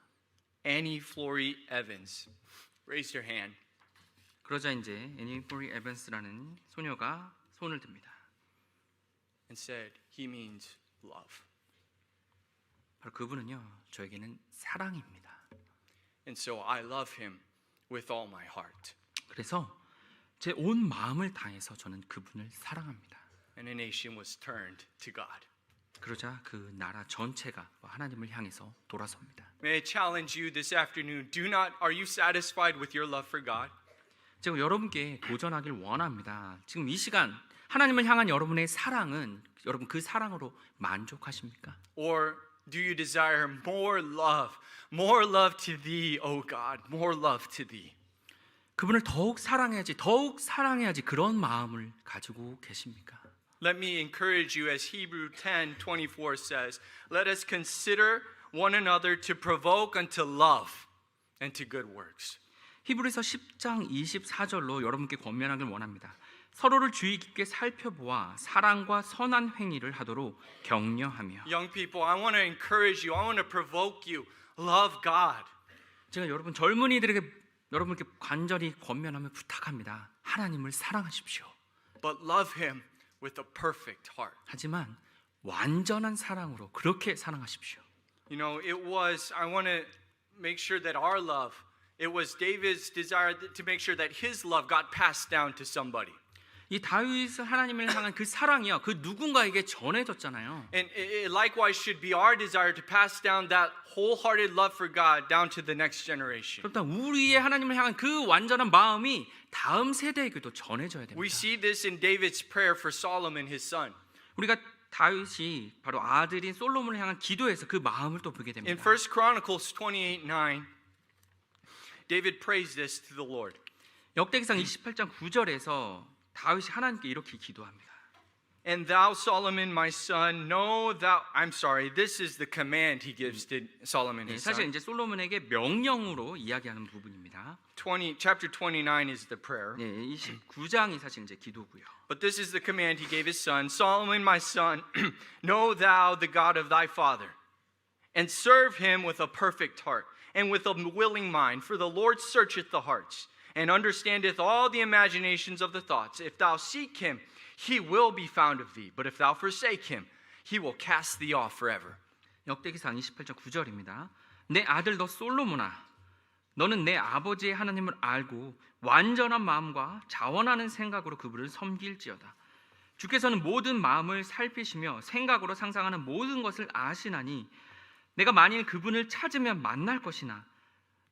Annie Flory Evans raised her hand. 그러자 이제 애니 포리 에반스라는 소녀가 손을 듭니다. And said, he means love. 바로 그분은요, 저에게는 사랑입니다. And so I love him with all my heart. 그래서 제 온 마음을 다해서 저는 그분을 사랑합니다. And a nation was turned to God. 그러자 그 나라 전체가 하나님을 향해서 돌아섭니다. May I challenge you this afternoon, are you satisfied with your love for God? 제가 여러분께 도전하길 원합니다. 지금 이 시간 하나님을 향한 여러분의 사랑은 여러분 그 사랑으로 만족하십니까? Or do you desire more love to thee, O God, more love to thee? 그분을 더욱 사랑해야지 그런 마음을 가지고 계십니까? Let me encourage you as Hebrews 10:24 says, let us consider one another to provoke unto love and to good works. 히브리서 10장 24절로 여러분께 권면하길 원합니다. 서로를 주의 깊게 살펴보아 사랑과 선한 행위를 하도록 격려하며. Young people, I want to encourage you. I want to provoke you. Love God. 제가 여러분 젊은이들에게 여러분께 간절히 권면하며 부탁합니다. 하나님을 사랑하십시오. But love him with a perfect heart. 하지만 완전한 사랑으로 그렇게 사랑하십시오. You know, I want to make sure that our love, it was David's desire to make sure that his love got passed down to somebody. 이 다윗은 하나님을 향한 그 사랑이요, 그 누군가에게 전해졌잖아요. And it likewise should be our desire to pass down that wholehearted love for God down to the next generation. 그렇다 우리의 하나님을 향한 그 완전한 마음이 다음 세대에게도 전해져야 됩니다. We see this in David's prayer for Solomon, his son. 우리가 다윗이 바로 아들인 솔로몬을 향한 기도에서 그 마음을 또 보게 In 됩니다. 1 Chronicles 28:9, David prays this to the Lord. 역대기상 28장 9절에서 다윗이 하나님께 이렇게 기도합니다. And thou, Solomon, my son, know thou. I'm sorry. This is the command he gives to Solomon, his 사실 son. 이제 솔로몬에게 명령으로 이야기하는 부분입니다. Chapter 29 is the prayer. 29장이 사실 이제 기도고요. But this is the command he gave his son. Solomon, my son, know thou the God of thy father, and serve him with a perfect heart and with a willing mind. For the Lord searcheth the hearts and understandeth all the imaginations of the thoughts. If thou seek him, he will be found of thee. But if thou forsake him, he will cast thee off forever. 역대기상 28장 9절입니다. 내 아들 너 솔로몬아, 너는 내 아버지의 하나님을 알고 완전한 마음과 자원하는 생각으로 그분을 섬길지어다. 주께서는 모든 마음을 살피시며 생각으로 상상하는 모든 것을 아시나니 내가 만일 그분을 찾으면 만날 것이나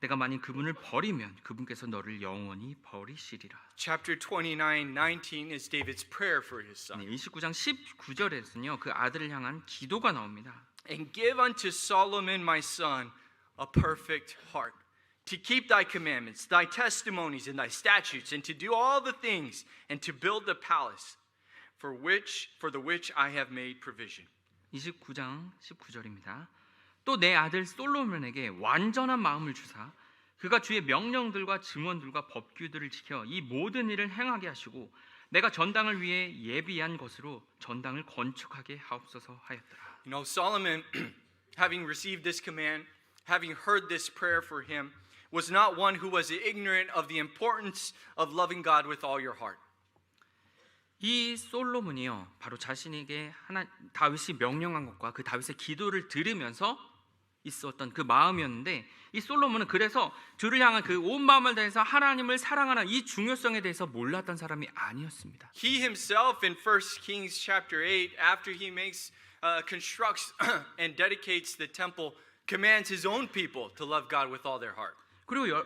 내가 만일 그분을 버리면 그분께서 너를 영원히 버리시리라. Chapter 29:19 is David's prayer for his son. 29장 19절에서는요 그 아들을 향한 기도가 나옵니다. And give unto Solomon my son a perfect heart, to keep thy commandments, thy testimonies, and thy statutes, and to do all the things, and to build the palace for the which I have made provision. 29장 19절입니다. 또 내 아들 솔로몬에게 완전한 마음을 주사 그가 주의 명령들과 증언들과 법규들을 지켜 이 모든 일을 행하게 하시고 내가 전당을 위해 예비한 것으로 전당을 건축하게 하옵소서 하였더라. You know, Solomon, having received this command, having heard this prayer for him, was not one who was ignorant of the importance of loving God with all your heart. 이 솔로몬이요 바로 자신에게 다윗이 명령한 것과 그 다윗의 기도를 들으면서 있었던 그 마음이었는데 이 솔로몬은 그래서 주를 향한 그 온 마음을 다해서 하나님을 사랑하는 이 중요성에 대해서 몰랐던 사람이 아니었습니다. He himself in 1 Kings chapter 8, after he constructs and dedicates the temple, commands his own people to love God with all their heart. 그리고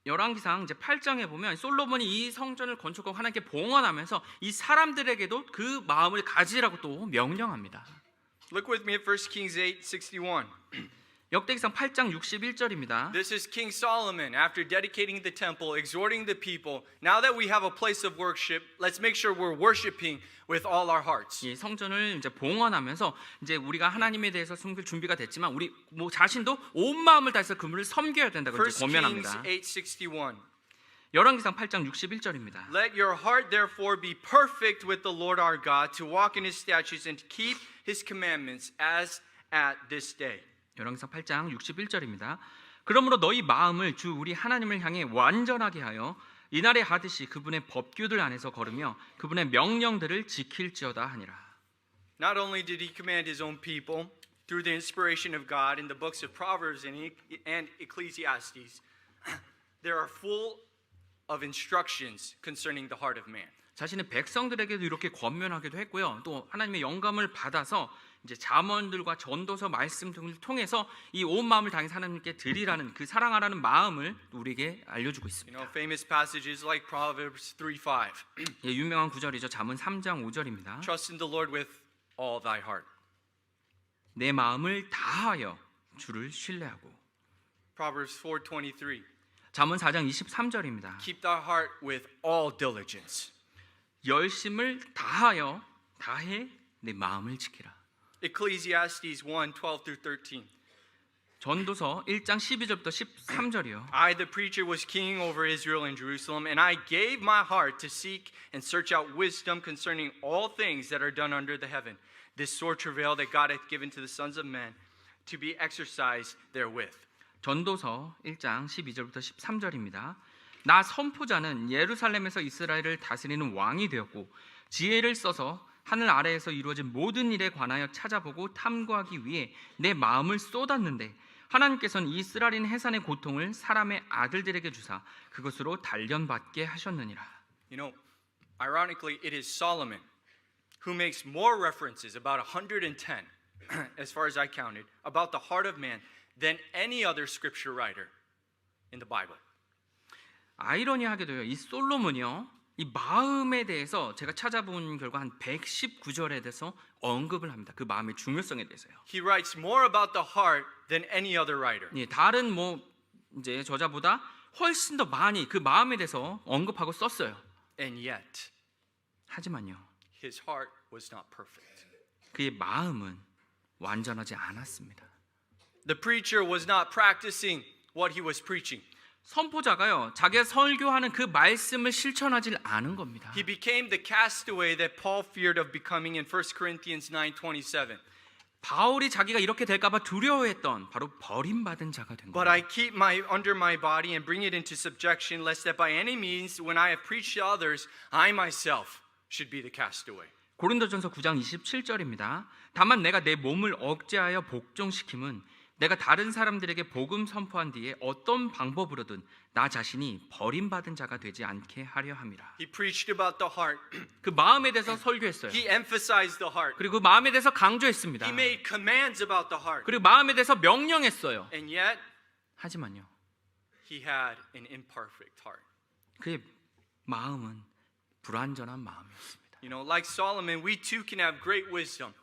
열왕기상 이제 8장에 보면 솔로몬이 이 성전을 건축하고 하나님께 봉헌하면서 이 사람들에게도 그 마음을 가지라고 또 명령합니다. Look with me at 1 Kings 8:61. 역대기상 8장 61절입니다. This is King Solomon after dedicating the temple, exhorting the people. Now that we have a place of worship, let's make sure we're worshiping with all our hearts. 이 성전을 이제 봉헌하면서 이제 우리가 하나님에 대해서 섬길 준비가 됐지만 우리 자신도 온 마음을 다해서 그분을 섬겨야 된다고 1 이제 Kings 권면합니다. 8:61. 열왕기상 8장 61절입니다. Let your heart therefore be perfect with the Lord our God, to walk in his statutes and to keep his commandments as at this day. 열왕기상 8장 61절입니다. 그러므로 너희 마음을 주 우리 하나님을 향해 완전하게 하여 이날에 하듯이 그분의 법규들 안에서 걸으며 그분의 명령들을 지킬지어다 하니라. Not only did he command his own people through the inspiration of God in the books of Proverbs and Ecclesiastes, there are full of instructions concerning the heart of man. 자신의 백성들에게도 이렇게 권면하기도 했고요. 또 하나님의 영감을 받아서 이제 잠언들과 전도서 말씀 등을 통해서 이 온 마음을 다해서 하나님께 드리라는 그 사랑하라는 마음을 우리에게 알려주고 있습니다. You know, famous passages like Proverbs 3:5. 예, 유명한 구절이죠. 잠언 3장 5절입니다. Trust in the Lord with all thy heart. 내 마음을 다하여 주를 신뢰하고. Proverbs 4:23. 잠언 4장 23절입니다. Keep thy heart with all diligence. 열심을 다해 내 마음을 지키라. Ecclesiastes 1:12-13. 전도서 1장 12절부터 13절이요. I, the preacher, was king over Israel and Jerusalem, and I gave my heart to seek and search out wisdom concerning all things that are done under the heaven. This sore travail that God hath given to the sons of men, to be exercised therewith. 전도서 1장 12절부터 13절입니다. 나 선포자는 예루살렘에서 이스라엘을 다스리는 왕이 되었고 지혜를 써서 하늘 아래에서 이루어진 모든 일에 관하여 찾아보고 탐구하기 위해 내 마음을 쏟았는데 하나님께서는 이 쓰라린 해산의 고통을 사람의 아들들에게 주사 그것으로 단련받게 하셨느니라. You know, Ironically, it is Solomon who makes more references, about 110, as far as I counted, about the heart of man than any other scripture writer in the Bible. 아이러니하게도요. 이 솔로몬이요. 이 마음에 대해서 제가 찾아본 결과 한 119절에 대해서 언급을 합니다. 그 마음의 중요성에 대해서요. He writes more about the heart than any other writer. 예, 다른 이제 저자보다 훨씬 더 많이 그 마음에 대해서 언급하고 썼어요. And yet, 하지만요. his heart was not perfect. 그의 마음은 완전하지 않았습니다. The preacher was not practicing what he was preaching. 선포자가요. 자기가 설교하는 그 말씀을 실천하지 않은 겁니다. He became the castaway that Paul feared of becoming in 1 Corinthians 9:27. 바울이 자기가 이렇게 될까 봐 두려워했던 바로 버림받은 자가 된 But 거예요. I keep under my body and bring it into subjection, lest that by any means, when I have preached to others, I myself should be the castaway. 고린도전서 9장 27절입니다. 다만 내가 내 몸을 억제하여 복종시킴은 내가 다른 사람들에게 복음 선포한 뒤에 어떤 방법으로든 나 자신이 버림받은 자가 되지 않게 하려 함이라. He preached about the heart. 그 마음에 대해서 설교했어요. He emphasized the heart. 그리고 마음에 대해서 강조했습니다. He made commands about the heart. 그리고 마음에 대해서 명령했어요. And yet, 하지만요. he had an imperfect heart. 그의 마음은 불완전한 마음이었습니다. You know, like Solomon, we too can have great wisdom.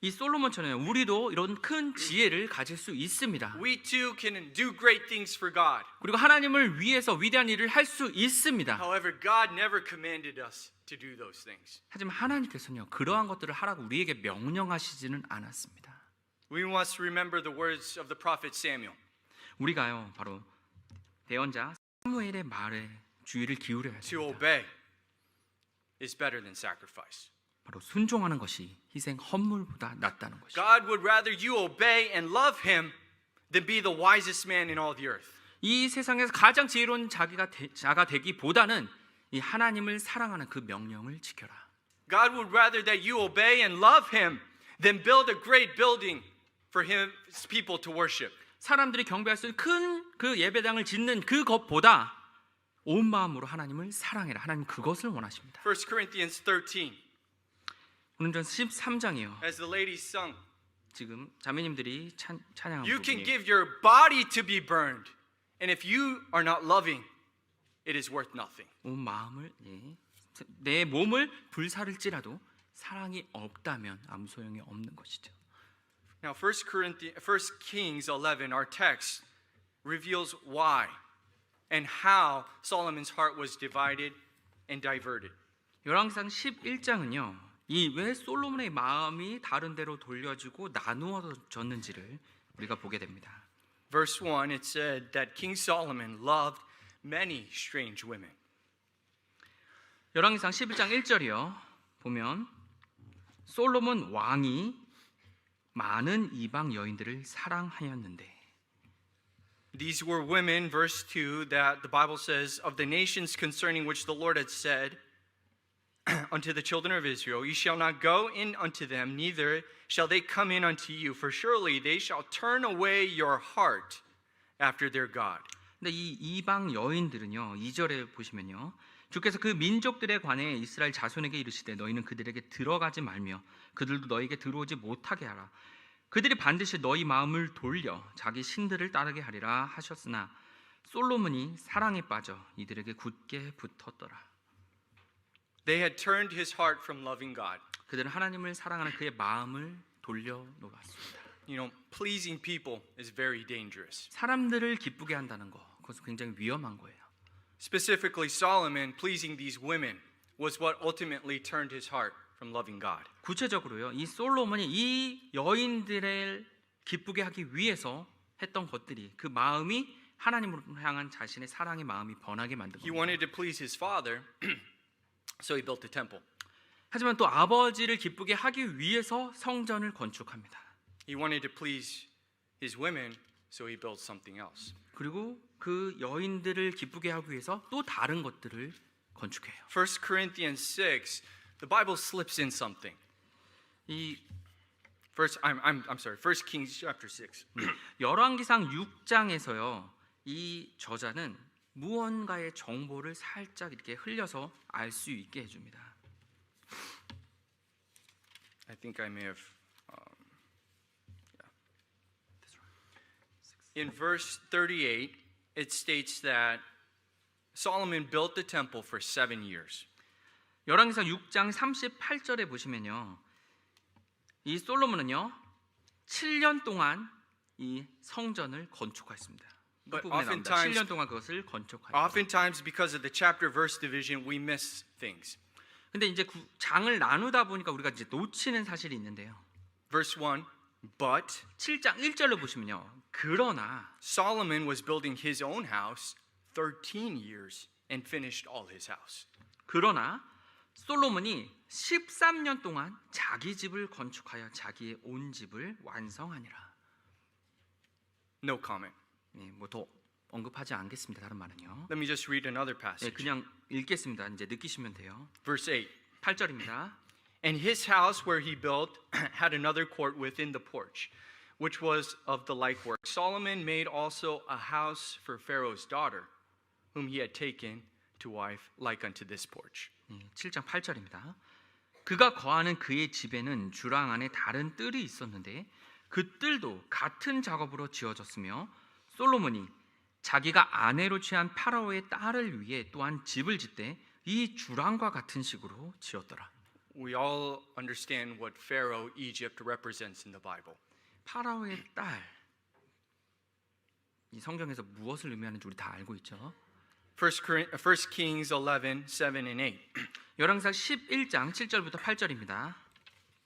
이 솔로몬처럼 우리도 이런 큰 지혜를 가질 수 있습니다. We too can do great things for God. 그리고 하나님을 위해서 위대한 일을 할 수 있습니다. However, God never commanded us to do those things. 하지만 하나님께서는요, 그러한 것들을 하라고 우리에게 명령하시지는 않았습니다. We must remember the words of the prophet Samuel. 우리가요, 바로 대언자 사무엘의 말에 주의를 기울여야 To 합니다. obey is better than sacrifice. 바로 순종하는 것이 희생 헌물보다 낫다는 것이죠. God would rather you obey and love him than be the wisest man in all the earth. 이 세상에서 가장 지혜로운 자가 되기보다는 이 하나님을 사랑하는 그 명령을 지켜라. God would rather that you obey and love him than build a great building for his people to worship. 사람들이 경배할 수 있는 큰 그 예배당을 짓는 그것보다 온 마음으로 하나님을 사랑해라. 하나님 그것을 원하십니다. 1 Corinthians 13, 오늘전 13장이요. as the ladies sung, 지금 자매님들이 찬양하고 you can 있는 give your body to be burned, and if you are not loving, it is worth nothing. 온 마음을 내 몸을 불사를지라도 사랑이 없다면 아무 소용이 없는 것이죠. Now, 1 Kings 11, our text, reveals why and how Solomon's heart was divided and diverted. 열왕기상 11장은요. 이 왜 솔로몬의 마음이 다른 데로 돌려지고 나누어졌는지를 우리가 보게 됩니다. Verse 1, it said that King Solomon loved many strange women. 열왕기상 11장 1절이요. 보면 솔로몬 왕이 많은 이방 여인들을 사랑하였는데 These were women, verse 2, that the Bible says, of the nations concerning which the Lord had said unto the children of Israel, ye shall not go in unto them, neither shall they come in unto you, for surely they shall turn away your heart after their God. 근데 이 이방 여인들은요. 2절에 보시면요. 주께서 그 민족들에 관해 이스라엘 자손에게 이르시되 너희는 그들에게 들어가지 말며 그들도 너희에게 들어오지 못하게 하라. 그들이 반드시 너희 마음을 돌려 자기 신들을 따르게 하리라 하셨으나 솔로몬이 사랑에 빠져 이들에게 굳게 붙었더라. They had turned his heart from loving God. 그들은 하나님을 사랑하는 그의 마음을 돌려놓았습니다. You know, pleasing people is very dangerous. 사람들을 기쁘게 한다는 거, 그것은 굉장히 위험한 거예요. Specifically, Solomon pleasing these women was what ultimately turned his heart from loving God. 구체적으로요, 이 솔로몬이 이 여인들을 기쁘게 하기 위해서 했던 것들이 그 마음이 하나님으로 향한 자신의 사랑의 마음이 번하게 만든 He 겁니다. wanted to please his father, so he built a temple. 하지만 또 아버지를 기쁘게 하기 위해서 성전을 건축합니다. He wanted to please his women, so he built something else. 그리고 그 여인들을 기쁘게 하기 위해서 또 다른 것들을 건축해요. 1 Corinthians 6, the Bible slips in something. 이 I'm sorry, 1 Kings chapter 6. 열왕기상 6장에서요. 이 저자는 무언가의 정보를 살짝 이렇게 흘려서 알 수 있게 해줍니다. I think I may have. In verse 38, it states that Solomon built the temple for 7 years. 열왕기상 6장 38절에 보시면요, 이 솔로몬은요 7년 동안 이 성전을 건축하였습니다. 그 But 부분에 나옵니다. oftentimes- 7년 동안 그것을 건축하였다. Oftentimes, because of the chapter verse division, we miss things. 근데 이제 장을 나누다 보니까 우리가 이제 놓치는 사실이 있는데요. Verse 1, but 7장 1절로 보시면요, 그러나 Solomon was building his own house 13 years and finished all his house. 그러나 솔로몬이 13년 동안 자기 집을 건축하여 자기의 온 집을 완성하니라. No comment. 뭐 더 언급하지 않겠습니다. 다른 말은요. Let me just read another passage. 그냥 읽겠습니다. 이제 느끼시면 돼요. Verse 8. 8절입니다. And his house where he built had another court within the porch, which was of the like work. Solomon made also a house for Pharaoh's daughter, whom he had taken to wife, like unto this porch. 7장 8절입니다. 그가 거하는 그의 집에는 주랑 안에 다른 뜰이 있었는데 그 뜰도 같은 작업으로 지어졌으며 솔로몬이 자기가 아내로 취한 파라오의 딸을 위해 또한 집을 짓되 이 주랑과 같은 식으로 지었더라. We all understand what Pharaoh, Egypt represents in the Bible. 파라오의 딸, 이 성경에서 무엇을 의미하는지 우리 다 알고 있죠. 1 Kings 11, 7 and 8. 열왕기상 11장 7절부터 8절입니다.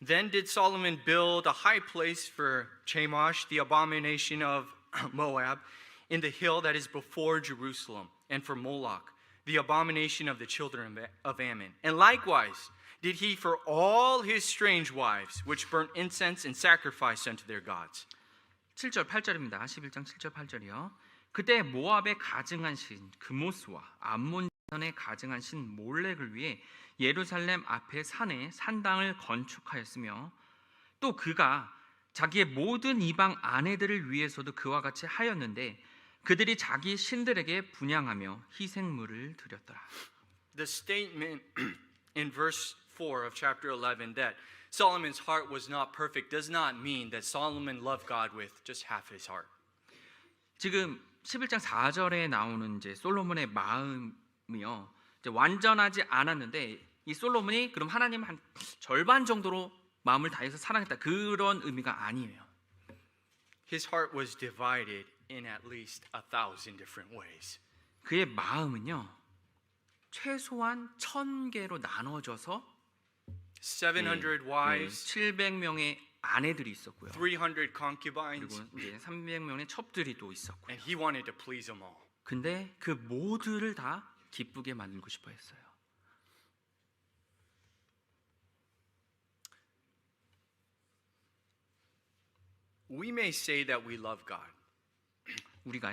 Then did Solomon build a high place for Chemosh, the abomination of Moab, in the hill that is before Jerusalem, and for Moloch, the abomination of the children of Ammon. And likewise did he for all his strange wives, which burnt incense and sacrifice unto their gods. 7절 8절입니다. 11장 7절 8절이요. 그때 모압에 가증한 신 그모스와 암몬 전에 가증한 신 몰렉을 위해 예루살렘 앞에 산에 산당을 건축하였으며 또 그가 자기의 모든 이방 아내들을 위해서도 그와 같이 하였는데 그들이 자기 신들에게 분향하며 희생물을 드렸더라. The statement in verse 4 of chapter 11 that Solomon's heart was not perfect does not mean that Solomon loved God with just half his heart. 지금 11장 4절에 나오는 이제 솔로몬의 마음이요, 이제 완전하지 않았는데 이 솔로몬이 그럼 하나님 한 절반 정도로 마음을 다해서 사랑했다, 그런 의미가 아니에요. His heart was divided in at least 1,000 different ways. 그의 마음은요 최소한 1000개로 나눠져서 700 wives, 700명의 아내들이 있었고요. 300 concubines, 그리고 이제 300명의 첩들이 또 있었고요. and he wanted to please them all. 근데 그 모두를 다 기쁘게 만들고 싶어 했어요. We may say that we love God, 우리가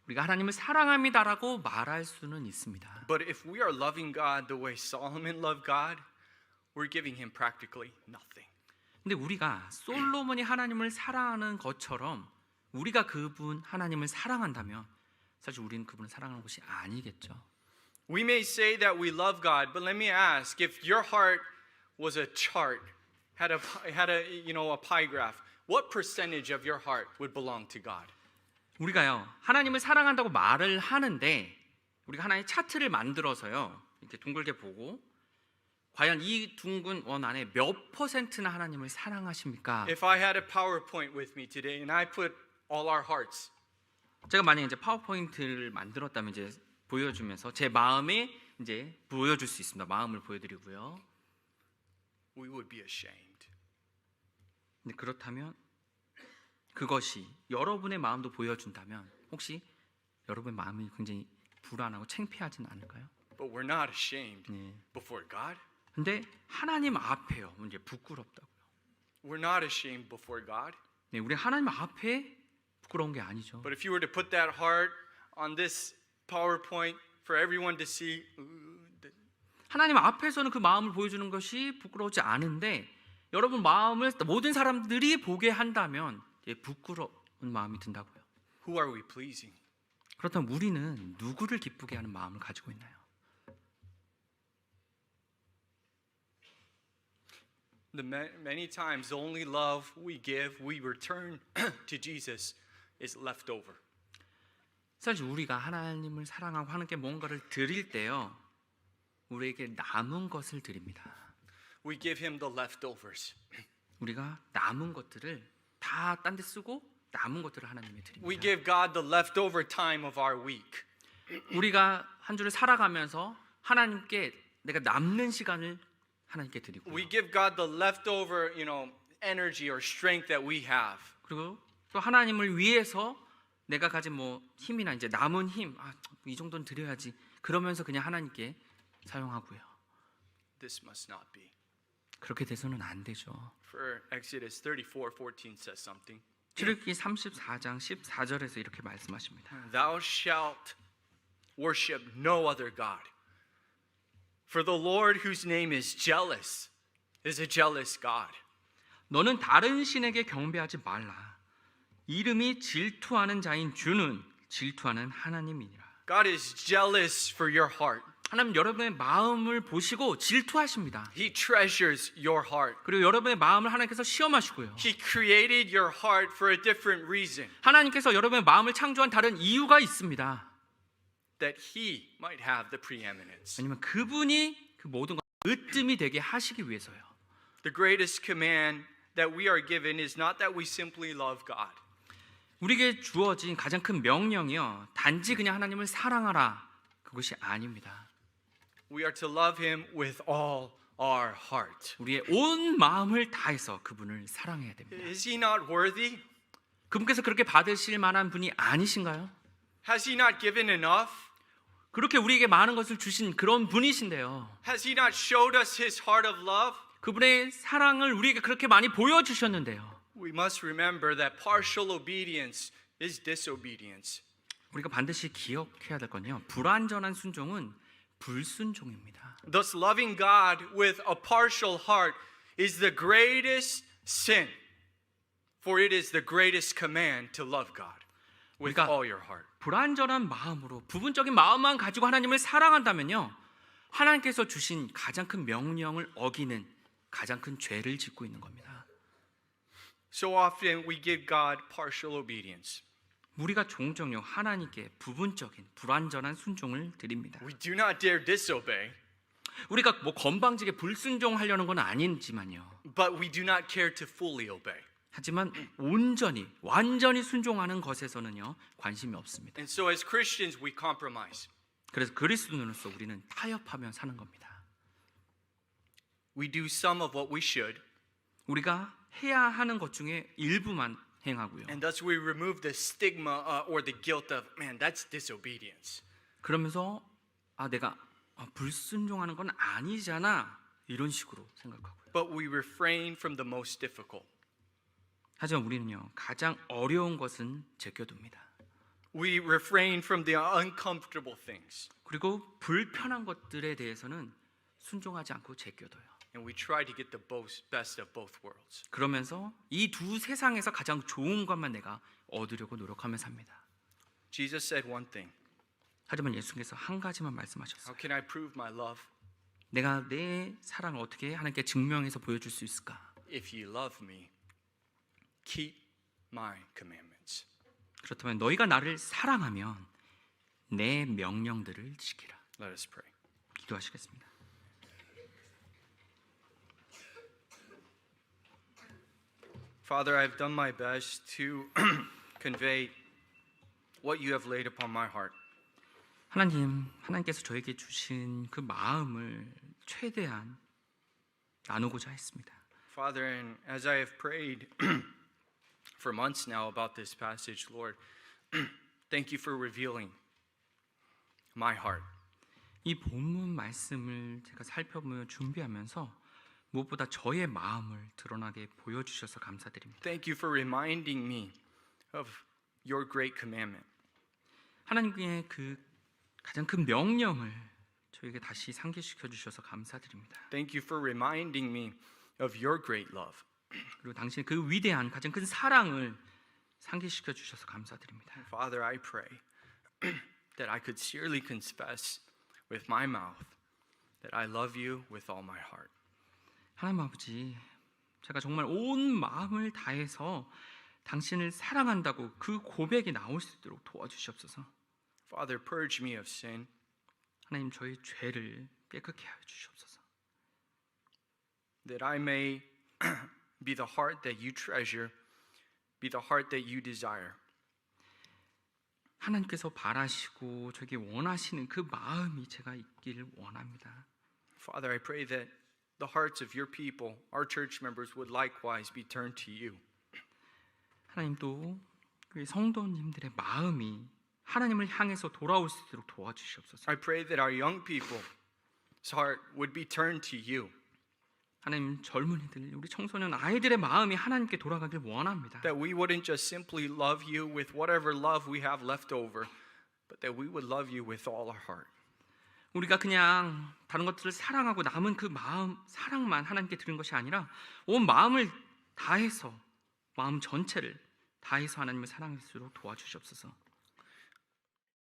하나님을 사랑합니다라고 말할 수는 있습니다. but if we are loving God the way Solomon loved God, we're giving him practically nothing. 근데 우리가 솔로몬이 하나님을 사랑하는 것처럼 우리가 그분 하나님을 사랑한다면 사실 우리는 그분을 사랑하는 것이 아니겠죠. We may say that we love God, but let me ask, if your heart was a chart, had a pie graph, what percentage of your heart would belong to God? 우리가요 하나님을 사랑한다고 말을 하는데 우리가 하나의 차트를 만들어서요 이렇게 둥글게 보고 과연 이 둥근 원 안에 몇 퍼센트나 하나님을 사랑하십니까? If I had a PowerPoint with me today and I put all our hearts, 제가 만약에 이제 파워포인트를 만들었다면 이제 보여주면서 제 마음에 이제 보여줄 수 있습니다. 마음을 보여드리고요. we would be ashamed. 근데 그렇다면 그것이 여러분의 마음도 보여준다면 혹시 여러분의 마음이 굉장히 불안하고 창피하진 않을까요? But we're not ashamed 네. before God. 근데 하나님 앞에요 이제 부끄럽다고요. We're not ashamed before God. 네, 우리 하나님 앞에 부끄러운 게 아니죠. But if you were to put that heart on this PowerPoint for everyone to see, 하나님 앞에서는 그 마음을 보여주는 것이 부끄러우지 않은데 여러분 마음을 모든 사람들이 보게 한다면 부끄러운 마음이 든다고요. who are we pleasing? 그렇다면 우리는 누구를 기쁘게 하는 마음을 가지고 있나요? Many times the only love we give, we return to Jesus, is left over. 사실 우리가 하나님을 사랑하고 하나님께 뭔가를 드릴 때요, 우리에게 남은 것을 드립니다. We give him the leftovers. 우리가 남은 것들을 다 딴 데 쓰고 남은 것들을 하나님께 드립니다. We give God the leftover time of our week. 우리가 한 주를 살아가면서 하나님께 내가 남는 시간을 하나님께 드리고요. We give God the leftover, energy or strength that we have. 그리고 또 하나님을 위해서 내가 가진 뭐 힘이나 이제 남은 힘, 이 정도는 드려야지. 그러면서 그냥 하나님께 사용하고요. This must not be. 그렇게 돼서는 안 되죠. For Exodus 34:14 says something. 출애굽기 34장 14절에서 이렇게 말씀하십니다. Thou shalt worship no other God. For the Lord whose name is jealous is a jealous God. 너는 다른 신에게 경배하지 말라. 이름이 질투하는 자인 주는 질투하는 하나님이니라. God is jealous for your heart. 하나님 여러분의 마음을 보시고 질투하십니다. He treasures your heart. 그리고 여러분의 마음을 하나님께서 시험하시고요. He created your heart for a different reason, 하나님께서 여러분의 마음을 창조한 다른 이유가 있습니다. that He might have the preeminence. 왜냐면 그분이 그 모든 것 으뜸이 되게 하시기 위해서요. The greatest command that we are given is not that we simply love God. 우리에게 주어진 가장 큰 명령이요, 단지 그냥 하나님을 사랑하라, 그것이 아닙니다. We are to love Him with all our heart. 우리의 온 마음을 다해서 그분을 사랑해야 됩니다. Is He not worthy? 그분께서 그렇게 받으실 만한 분이 아니신가요? Has He not given enough? 그렇게 우리에게 많은 것을 주신 그런 분이신데요, Has He not showed us His heart of love? 그분의 사랑을 우리에게 그렇게 많이 보여주셨는데요, We must remember that partial obedience is disobedience. 우리가 반드시 기억해야 될 건요, 불완전한 순종은 불순종입니다. Thus, loving God with a partial heart is the greatest sin, for it is the greatest command to love God with 우리가 all your heart. 불완전한 마음으로 부분적인 마음만 가지고 하나님을 사랑한다면요, 하나님께서 주신 가장 큰 명령을 어기는 가장 큰 죄를 짓고 있는 겁니다. So often we give God partial obedience. 우리가 종종요 하나님께 부분적인 불완전한 순종을 드립니다. We do not dare disobey, 우리가 뭐 건방지게 불순종하려는 건 아니지만요, but we do not care to fully obey. 하지만 온전히 완전히 순종하는 것에서는요 관심이 없습니다. And so as Christians we compromise. 그래서 그리스도인으로서 우리는 타협하며 사는 겁니다. We do some of what we should, 우리가 해야 하는 것 중에 일부만 행하고요. and thus we remove the stigma or the guilt of, man, that's disobedience. 그러면서 내가 불순종하는 건 아니잖아, 이런 식으로 생각하고요. But we refrain from the most difficult. 하지만 우리는요 가장 어려운 것은 제껴둡니다. We refrain from the uncomfortable things, 그리고 불편한 것들에 대해서는 순종하지 않고 제껴둬요. and we try to get the best of both worlds. 그러면서 이 두 세상에서 가장 좋은 것만 내가 얻으려고 노력하며 삽니다. Jesus said one thing. 하지만 예수님께서 한 가지만 말씀하셨어요. How can I prove my love? 내가 내 사랑을 어떻게 하나님께 증명해서 보여줄 수 있을까? If you love me, keep my commandments. 그렇다면 너희가 나를 사랑하면 내 명령들을 지키라. Let us pray. 기도하시겠습니다. Father, I've done my best to convey what you have laid upon my heart. 하나님께서 저에게 주신 그 마음을 최대한 나누고자 했습니다. Father, and as I have prayed for months now about this passage, Lord, thank you for revealing my heart. 이 본문 말씀을 제가 살펴보며 준비하면서 무엇보다 저의 마음을 드러나게 보여주셔서 감사드립니다. Thank you for reminding me of your great commandment. 하나님의 그 가장 큰 명령을 저에게 다시 상기시켜 주셔서 감사드립니다. Thank you for reminding me of your great love. 그리고 당신의 그 위대한 가장 큰 사랑을 상기시켜 주셔서 감사드립니다. Father, I pray that I could sincerely confess with my mouth that I love you with all my heart. 하나님 아버지, 제가 정말 온 마음을 다해서 당신을 사랑한다고 그 고백이 나올 수 있도록 도와주시옵소서. Father, purge me of sin. 하나님, 저희 죄를 깨끗게 하여 주시옵소서. That I may be the heart that you treasure, be the heart that you desire. 하나님께서 바라시고 저에게 원하시는 그 마음이 제가 있기를 원합니다. Father, I pray that the hearts of your people, our church members, would likewise be turned to you. 하나님도 우리 성도님들의 마음이 하나님을 향해서 돌아올 수 있도록 도와주시옵소서. I pray that our young people's heart would be turned to you. 하나님, 젊은이들, 우리 청소년 아이들의 마음이 하나님께 돌아가길 원합니다. That we wouldn't just simply love you with whatever love we have left over, but that we would love you with all our heart. 우리가 그냥 다른 것들을 사랑하고 남은 그 마음, 사랑만 하나님께 드린 것이 아니라 온 마음을 다해서, 마음 전체를 다해서 하나님을 사랑할 수 있도록 도와주시옵소서.